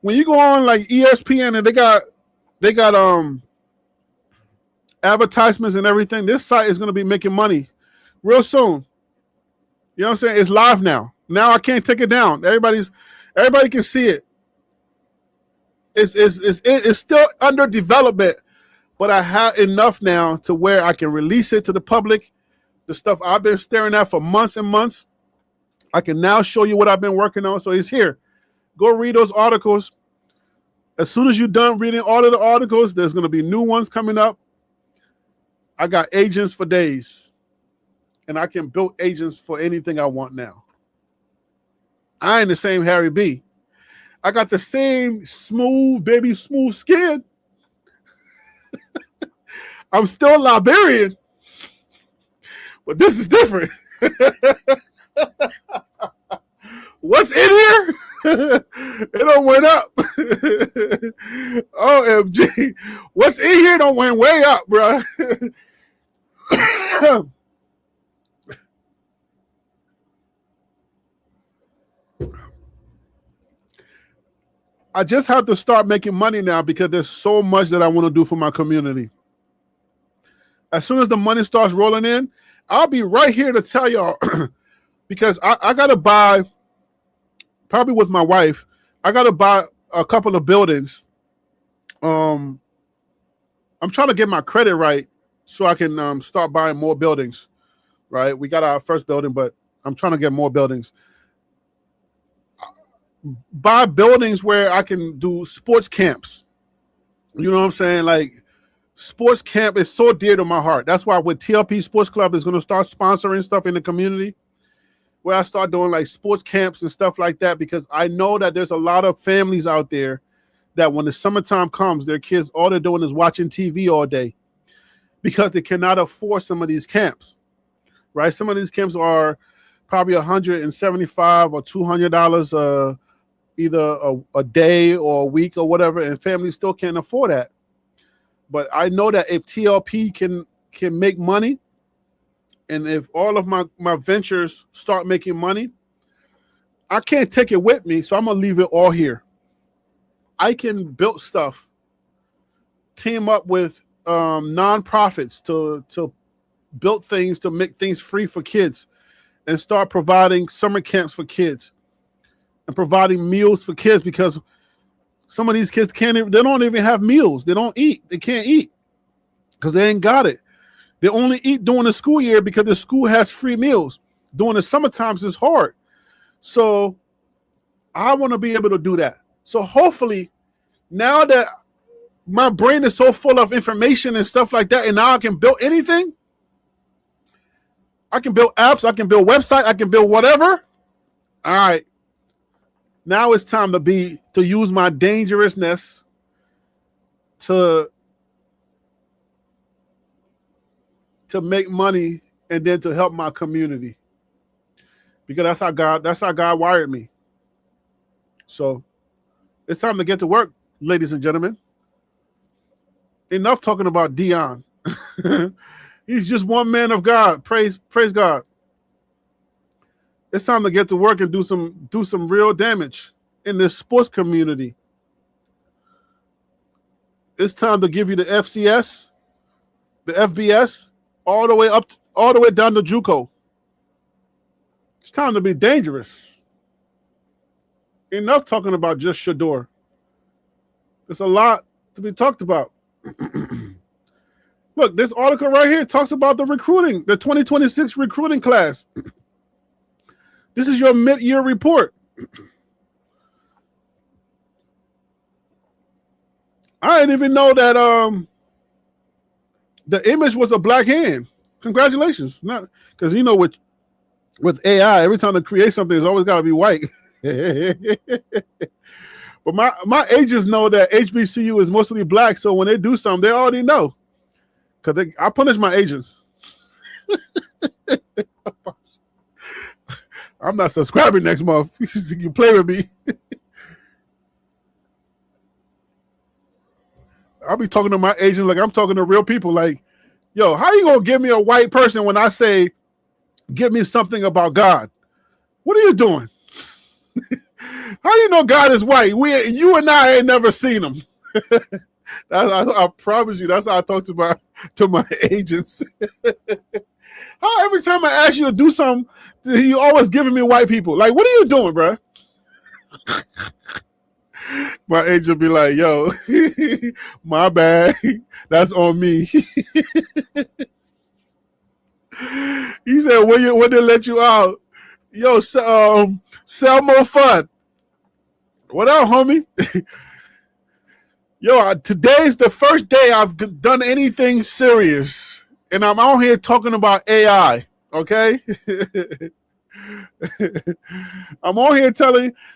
when you go on like ESPN and they got advertisements and everything, this site is going to be making money real soon. You know what I'm saying? It's live now. Now I can't take it down. Everybody can see it. It's still under development, but I have enough now to where I can release it to the public. The stuff I've been staring at for months and months, I can now show you what I've been working on. So it's here. Go read those articles. As soon as you're done reading all of the articles, there's going to be new ones coming up. I got agents for days, and I can build agents for anything I want now. I ain't the same Harry B. I got the same smooth skin. I'm still Liberian, but this is different. What's in here? It don't went up. OMG. What's in here don't went way up, bro. I just have to start making money now because there's so much that I want to do for my community. As soon as the money starts rolling in, I'll be right here to tell y'all because I got to buy, probably with my wife, I got to buy a couple of buildings. I'm trying to get my credit right so I can start buying more buildings, right? We got our first building, but I'm trying to get more buildings. Buy buildings where I can do sports camps. You know what I'm saying? Like, sports camp is so dear to my heart. That's why with TLP Sports Club is going to start sponsoring stuff in the community where I start doing like sports camps and stuff like that, because I know that there's a lot of families out there that when the summertime comes, their kids, all they're doing is watching TV all day because they cannot afford some of these camps, right? Some of these camps are probably $175 or $200 either a day or a week or whatever, and families still can't afford that. But I know that if TLP can make money, and if all of my ventures start making money, I can't take it with me, so I'm going to leave it all here. I can build stuff, team up with nonprofits to build things, to make things free for kids, and start providing summer camps for kids and providing meals for kids, because some of these kids they don't even have meals. They don't eat. They can't eat because they ain't got it. They only eat during the school year because the school has free meals. During the summer times, it's hard. So I want to be able to do that. So hopefully, now that my brain is so full of information and stuff like that, and now I can build anything. I can build apps. I can build websites. I can build whatever. All right. Now it's time to use my dangerousness to make money and then to help my community. Because that's how God wired me. So it's time to get to work, ladies and gentlemen. Enough talking about Dion. He's just one man of God. Praise God. It's time to get to work and do some real damage in this sports community. It's time to give you the FCS, the FBS, all the way down to JUCO. It's time to be dangerous. Enough talking about just Shador. There's a lot to be talked about. Look, this article right here talks about the recruiting, the 2026 recruiting class. This is your mid-year report. I didn't even know that the image was a black hand. Congratulations. Not because with AI, every time they create something, it's always got to be white. But my agents know that HBCU is mostly black, so when they do something, they already know. Because I punish my agents. I'm not subscribing next month. You play with me. I'll be talking to my agents like I'm talking to real people. Like, yo, how you gonna give me a white person when I say, give me something about God? What are you doing? How you know God is white? You and I ain't never seen him. I promise you, that's how I talk to my agents. How every time I ask you to do something, you always giving me white people. Like, what are you doing, bro? My agent be like, yo, my bad. That's on me. He said, when they let you out? Yo, sell more fun. What up, homie? Yo, today's the first day I've done anything serious, and I'm out here talking about AI, okay? I'm on here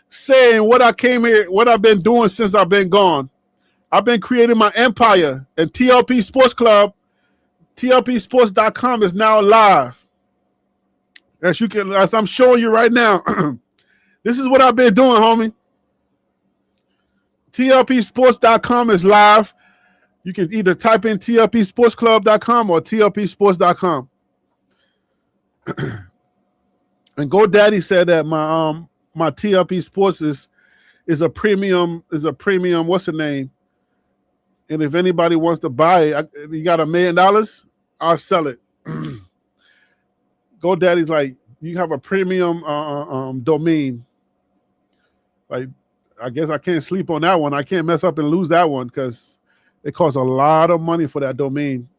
saying what I've been doing since I've been gone. I've been creating my empire, and TLP Sports Club, TLPsports.com is now live. As I'm showing you right now, this is what I've been doing, homie. TLPsports.com is live. You can either type in TLPsportsclub.com or TLPsports.com. And GoDaddy said that my TLP Sports is a premium, what's the name? And if anybody wants to buy it, you got $1 million, I'll sell it. GoDaddy's like, you have a premium domain. Like, I guess I can't sleep on that one. I can't mess up and lose that one because it costs a lot of money for that domain.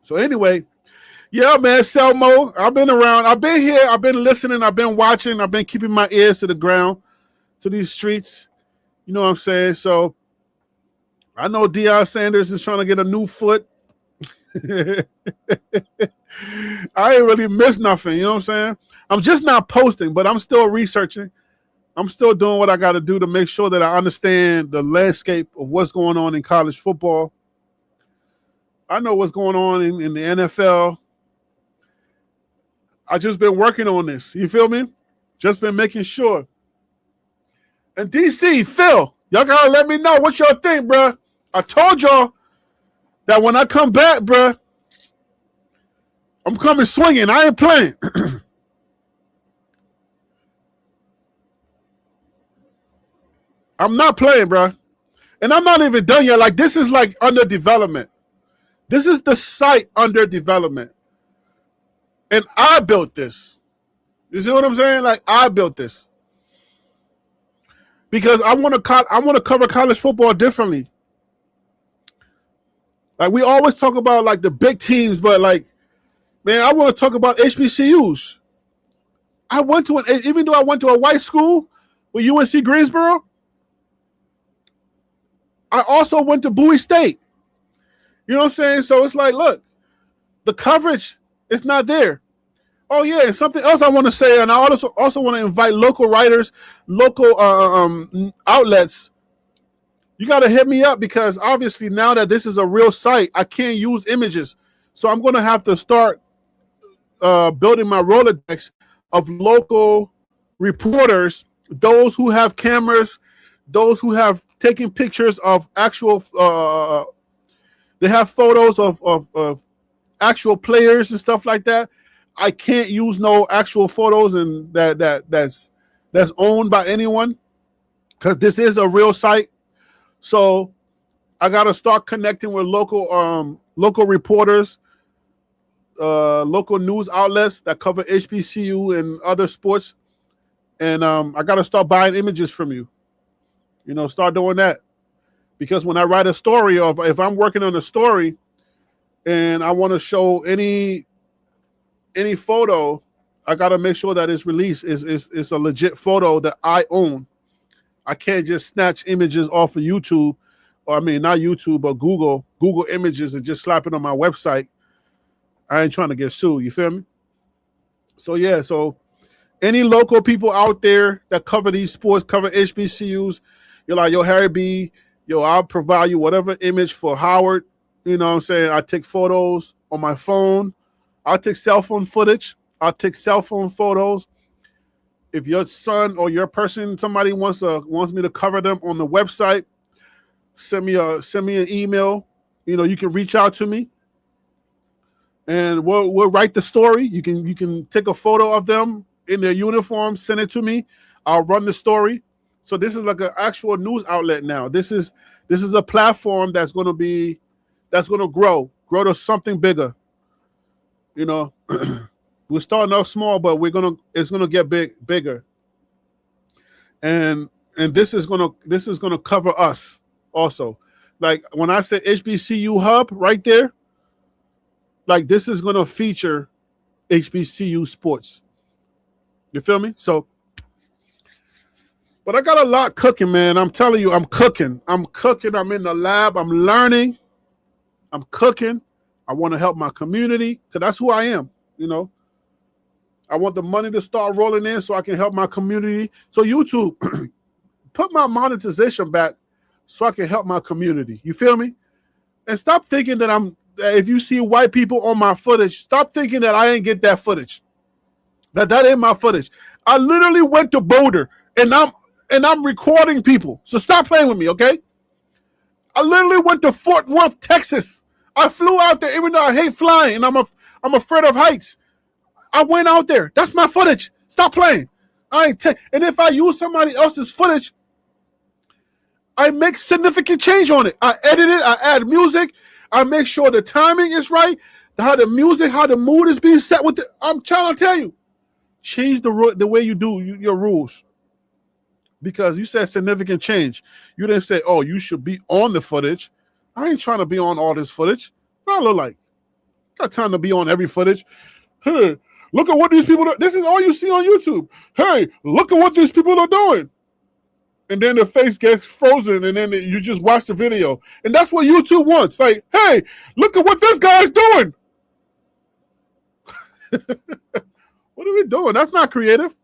So anyway, yeah, man, Selmo, I've been around. I've been here. I've been listening. I've been watching. I've been keeping my ears to the ground, to these streets. You know what I'm saying? So I know Deion Sanders is trying to get a new foot. I ain't really missed nothing. You know what I'm saying? I'm just not posting, but I'm still researching. I'm still doing what I got to do to make sure that I understand the landscape of what's going on in college football. I know what's going on in the NFL. I just been working on this. You feel me? Just been making sure. And DC, Phil, y'all gotta let me know what y'all think, bro. I told y'all that when I come back, bro, I'm coming swinging. I ain't playing. I'm not playing, bro. And I'm not even done yet. Like, this is like under development. This is the site under development. And I built this. You see what I'm saying? Like, I built this. Because I want to cover college football differently. Like, we always talk about like the big teams, but like, man, I want to talk about HBCUs. Even though I went to a white school with UNC Greensboro, I also went to Bowie State. You know what I'm saying? So it's like, look, the coverage is not there. Oh yeah, and something else I want to say, and I also want to invite local writers, local outlets. You got to hit me up because obviously now that this is a real site, I can't use images, so I'm going to have to start building my Rolodex of local reporters, those who have cameras, those who have taken pictures of actual. They have photos of actual players and stuff like that. I can't use no actual photos and that's owned by anyone because this is a real site. So I gotta start connecting with local reporters, local news outlets that cover HBCU and other sports, and I gotta start buying images from you. You know, start doing that because when I write a story, or if I'm working on a story and I want to show any photo, I gotta make sure that it's released is a legit photo that I own. I can't just snatch images off of YouTube, or I mean not YouTube, but Google Images and just slap it on my website. I ain't trying to get sued. You feel me? So yeah, so any local people out there that cover these sports, cover HBCUs, you're like, yo, Harry B, yo, I'll provide you whatever image for Howard. You know what I'm saying? I take photos on my phone. I'll take cell phone footage. I'll take cell phone photos. If your son or your person, somebody wants me to cover them on the website, send me an email. You know, you can reach out to me, and we'll write the story. You can take a photo of them in their uniform, send it to me. I'll run the story. So this is like an actual news outlet now. This is a platform that's going to grow to something bigger. You know, we're starting off small, but it's gonna get bigger. And this is gonna cover us also. Like when I say HBCU hub right there, like this is gonna feature HBCU sports. You feel me? So, but I got a lot cooking, man. I'm telling you, I'm cooking. I'm in the lab. I'm learning. I'm cooking. I want to help my community because that's who I am. You know, I want the money to start rolling in so I can help my community. So YouTube, put my monetization back so I can help my community. You feel me? And stop thinking that if you see white people on my footage, stop thinking that I ain't get that footage. That ain't my footage. I literally went to Boulder and I'm recording people. So stop playing with me, okay? I literally went to Fort Worth, Texas. I flew out there even though I hate flying and I'm afraid of heights. I went out there. That's my footage. Stop playing. And if I use somebody else's footage, I make significant change on it. I edit it. I add music. I make sure the timing is right. How the mood is being set with I'm trying to tell you, change the way you do your rules. Because you said significant change. You didn't say, oh, you should be on the footage. I ain't trying to be on all this footage. What I look like? Got time to be on every footage. Hey, look at what these people are. This is all you see on YouTube. Hey, look at what these people are doing. And then the face gets frozen, and then you just watch the video. And that's what YouTube wants. Like, hey, look at what this guy's doing. What are we doing? That's not creative.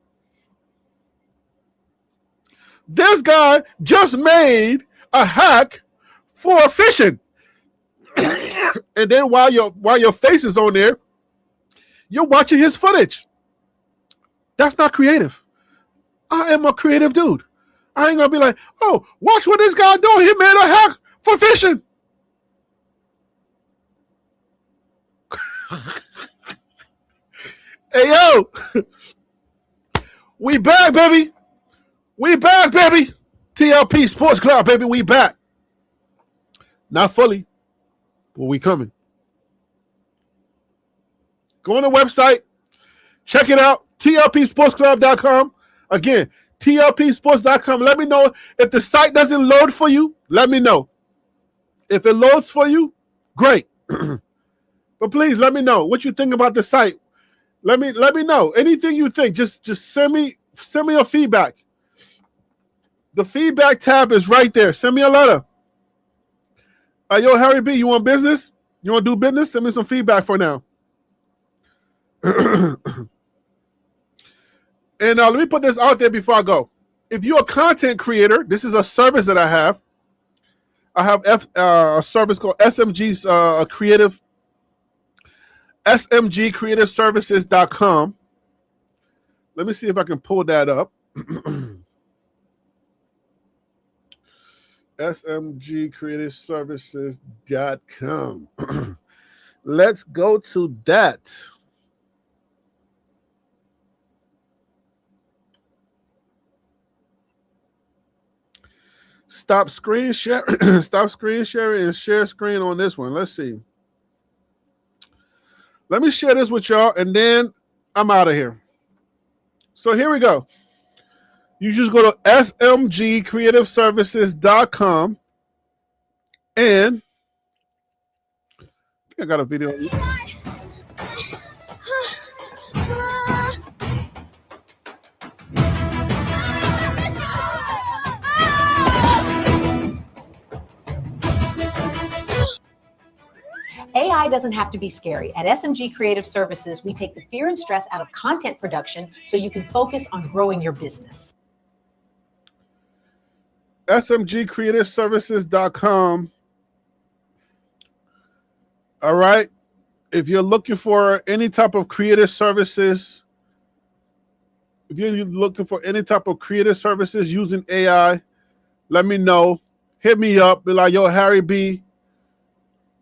This guy just made a hack for fishing. And then while your face is on there, you're watching his footage. That's not creative. I am a creative dude. I ain't gonna be like, oh, watch what this guy doing. He made a hack for fishing. Hey, yo. We back, baby. We back, baby. TLP Sports Club, baby. We back. Not fully, but we coming. Go on the website. Check it out. TLPSportsClub.com. Again, TLPSports.com. Let me know if the site doesn't load for you. Let me know. If it loads for you, great. But please let me know what you think about the site. Let me know. Anything you think, just send me your feedback. The feedback tab is right there. Send me a letter. Yo, Harry B, you want business? You want to do business? Send me some feedback for now. And let me put this out there before I go. If you're a content creator, this is a service that I have. I have a service called SMG's Creative, smgcreativeservices.com. Let me see if I can pull that up. smgcreativeservices.com. Let's go to that. Stop screen share. Stop screen sharing and share screen on this one. Let's see. Let me share this with y'all, and then I'm out of here. So here we go. You just go to smgcreativeservices.com, and I think I got a video. AI doesn't have to be scary. At SMG Creative Services, we take the fear and stress out of content production so you can focus on growing your business. smgcreativeservices.com. All right. If you're looking for any type of creative services, using AI, let me know. Hit me up. Be like, yo, Harry B.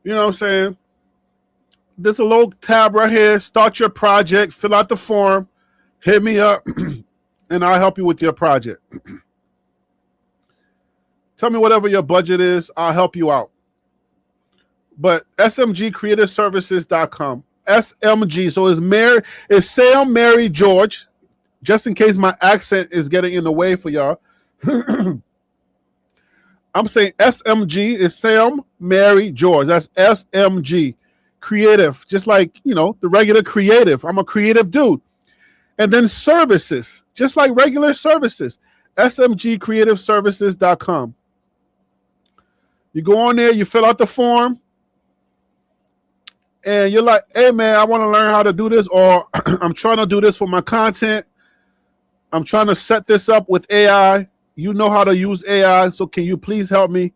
You know what I'm saying? There's a little tab right here. Start your project. Fill out the form. Hit me up, and I'll help you with your project. Tell me whatever your budget is. I'll help you out. But smgcreativeservices.com. SMG. So it's Sam, Mary, George. Just in case my accent is getting in the way for y'all. I'm saying SMG is Sam, Mary, George. That's SMG. Creative. Just like, the regular creative. I'm a creative dude. And then services. Just like regular services. smgcreativeservices.com. You go on there, you fill out the form, and you're like, hey, man, I want to learn how to do this, or I'm trying to do this for my content. I'm trying to set this up with AI. You know how to use AI, so can you please help me?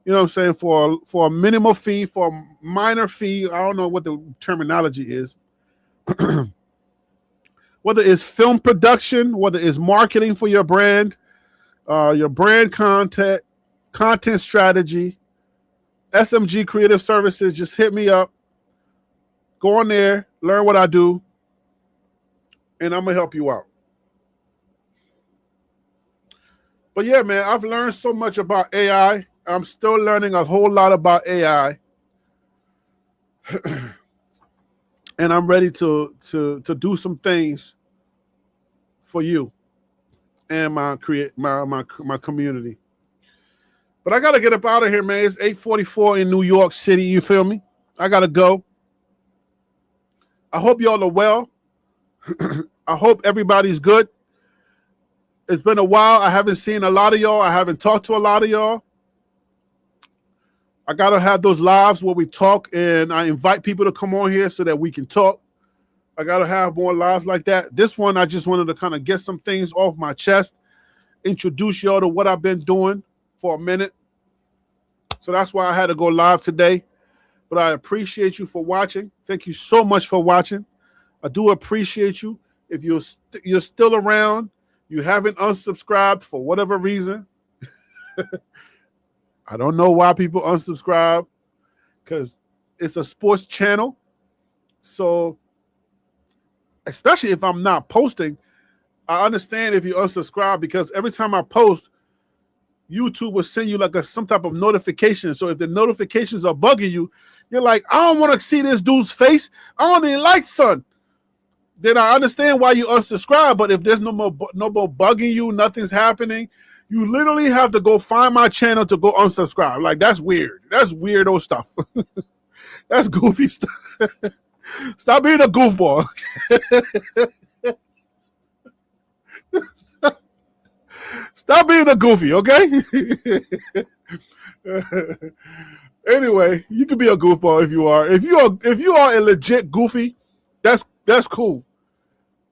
You know what I'm saying? For a minimal fee, for a minor fee. I don't know what the terminology is. Whether it's film production, whether it's marketing for your brand content strategy, SMG Creative Services, just hit me up. Go on there, learn what I do, and I'm going to help you out. But yeah, man, I've learned so much about AI. I'm still learning a whole lot about AI. And I'm ready to do some things for you and my community. But I got to get up out of here, man. It's 8:44 in New York City. You feel me? I got to go. I hope y'all are well. I hope everybody's good. It's been a while. I haven't seen a lot of y'all. I haven't talked to a lot of y'all. I got to have those lives where we talk, and I invite people to come on here so that we can talk. I got to have more lives like that. This one, I just wanted to kind of get some things off my chest, introduce y'all to what I've been doing for a minute. So that's why I had to go live today. But I appreciate you for watching. Thank you so much for watching. I do appreciate you. If you're still around, you haven't unsubscribed for whatever reason. I don't know why people unsubscribe, because it's a sports channel. So especially if I'm not posting, I understand if you unsubscribe, because every time I post, YouTube will send you like some type of notification. So if the notifications are bugging you, you're like, I don't want to see this dude's face. I don't even like son. Then I understand why you unsubscribe. But if there's no more bugging you, nothing's happening, you literally have to go find my channel to go unsubscribe. Like, that's weird. That's weirdo stuff. That's goofy stuff. Stop being a goofball. Stop being a goofy, okay? Anyway, you can be a goofball if you are. If you are a legit goofy, that's that's cool.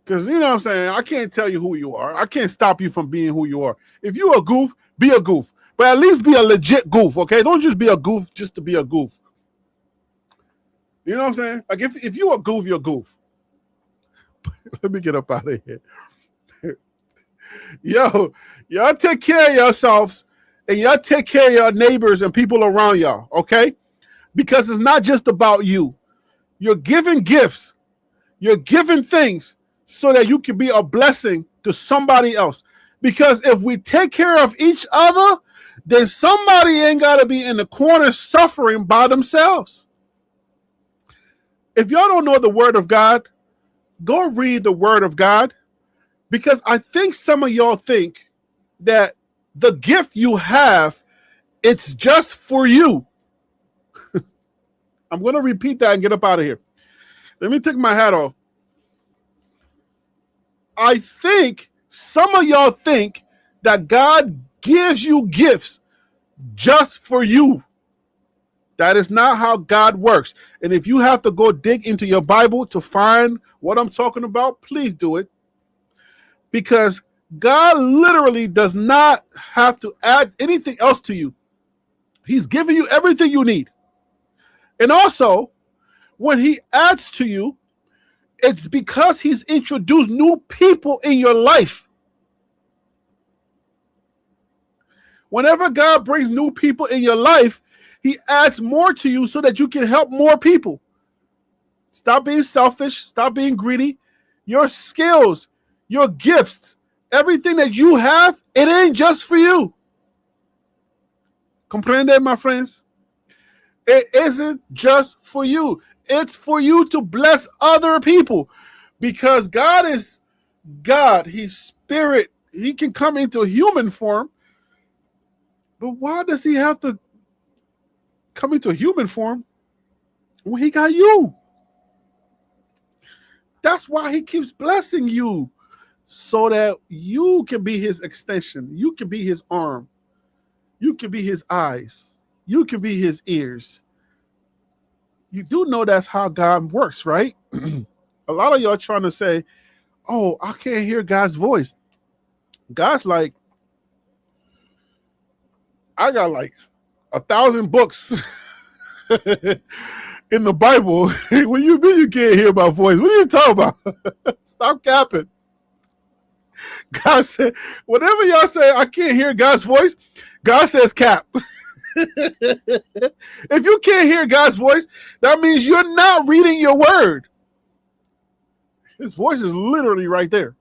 Because, you know what I'm saying, I can't tell you who you are. I can't stop you from being who you are. If you're a goof, be a goof. But at least be a legit goof, okay? Don't just be a goof just to be a goof. You know what I'm saying? Like, if you're a goof, you're a goof. Let me get up out of here. Yo, y'all take care of yourselves, and y'all take care of your neighbors and people around y'all, okay? Because it's not just about you. You're giving gifts. You're giving things so that you can be a blessing to somebody else. Because if we take care of each other, then somebody ain't got to be in the corner suffering by themselves. If y'all don't know the word of God, go read the word of God. Because I think some of y'all think that the gift you have, it's just for you. I'm going to repeat that and get up out of here. Let me take my hat off. I think some of y'all think that God gives you gifts just for you. That is not how God works. And if you have to go dig into your Bible to find what I'm talking about, please do it. Because God literally does not have to add anything else to you. He's giving you everything you need. And also, when he adds to you, it's because he's introduced new people in your life. Whenever God brings new people in your life, he adds more to you so that you can help more people. Stop being selfish. Stop being greedy. Your skills, your gifts, everything that you have, it ain't just for you. Comprende, my friends? It isn't just for you. It's for you to bless other people. Because God is God. He's spirit. He can come into human form. But why does he have to come into human form when he got you? That's why he keeps blessing you. So that you can be his extension. You can be his arm. You can be his eyes. You can be his ears. You do know that's how God works, right? A lot of y'all trying to say, oh, I can't hear God's voice. God's like, I got like 1,000 books in the Bible. When you mean you can't hear my voice, what are you talking about? Stop capping. God said, whatever y'all say, I can't hear God's voice, God says cap. If you can't hear God's voice, that means you're not reading your word. His voice is literally right there.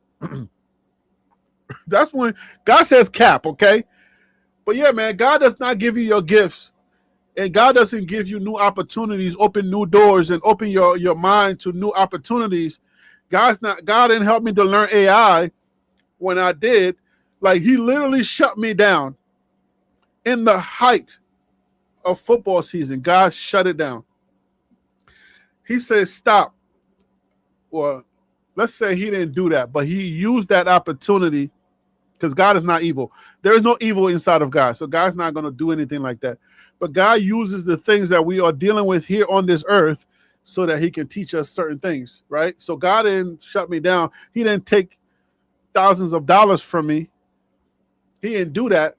That's when God says cap, okay? But yeah, man, God does not give you your gifts. And God doesn't give you new opportunities, open new doors, and open your mind to new opportunities. God didn't help me to learn AI when I did. Like, he literally shut me down. In the height of football season, God shut it down. He said, stop. Well, let's say he didn't do that, but he used that opportunity because God is not evil. There is no evil inside of God. So God's not going to do anything like that. But God uses the things that we are dealing with here on this earth so that he can teach us certain things, right? So God didn't shut me down. He didn't take thousands of dollars from me. He didn't do that.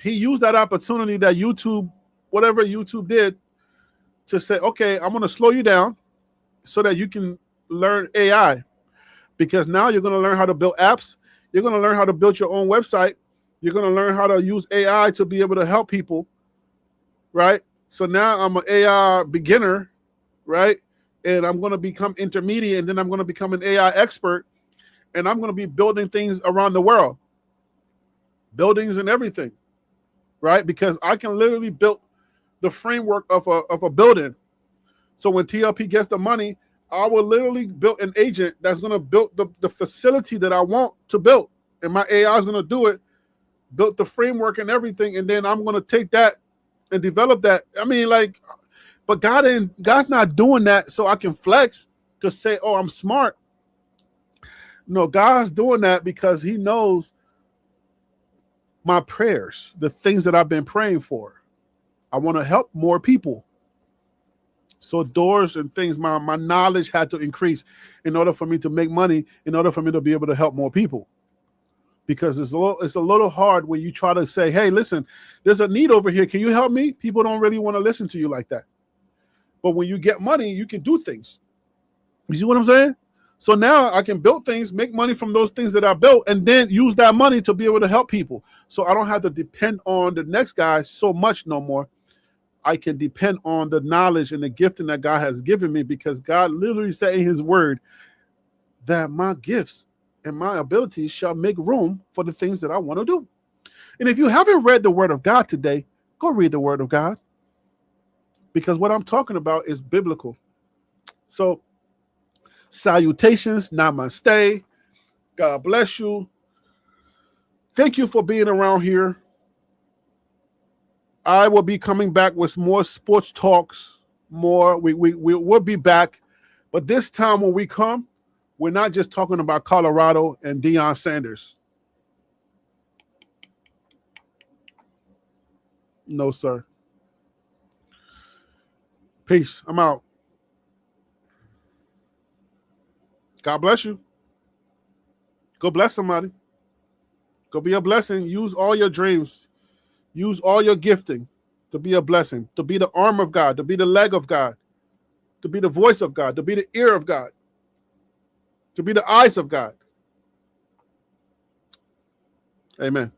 He used that opportunity that YouTube, whatever YouTube did, to say, okay, I'm going to slow you down so that you can learn AI. Because now you're going to learn how to build apps. You're going to learn how to build your own website. You're going to learn how to use AI to be able to help people, right? So now I'm an AI beginner, right? And I'm going to become intermediate, and then I'm going to become an AI expert, and I'm going to be building things around the world, buildings and everything, right? Because I can literally build the framework of a building. So when TLP gets the money, I will literally build an agent that's going to build the facility that I want to build. And my AI is going to do it, build the framework and everything. And then I'm going to take that and develop that. I mean, like, but God's not doing that so I can flex to say, oh, I'm smart. No, God's doing that because he knows my prayers, the things that I've been praying for. I want to help more people. So doors and things, my knowledge had to increase in order for me to make money, in order for me to be able to help more people. Because it's a little hard when you try to say, hey, listen, there's a need over here. Can you help me? People don't really want to listen to you like that. But when you get money, you can do things. You see what I'm saying? So now I can build things, make money from those things that I built, and then use that money to be able to help people. So I don't have to depend on the next guy so much no more. I can depend on the knowledge and the gifting that God has given me, because God literally said in his word that my gifts and my abilities shall make room for the things that I want to do. And if you haven't read the word of God today, go read the word of God, because what I'm talking about is biblical. So salutations, namaste. God bless you. Thank you for being around here. I will be coming back with more sports talks. We'll be back. But this time when we come, we're not just talking about Colorado and Deion Sanders. No, sir. Peace. I'm out. God bless you. Go bless somebody. Go be a blessing. Use all your dreams. Use all your gifting to be a blessing, to be the arm of God, to be the leg of God, to be the voice of God, to be the ear of God, to be the eyes of God. Amen.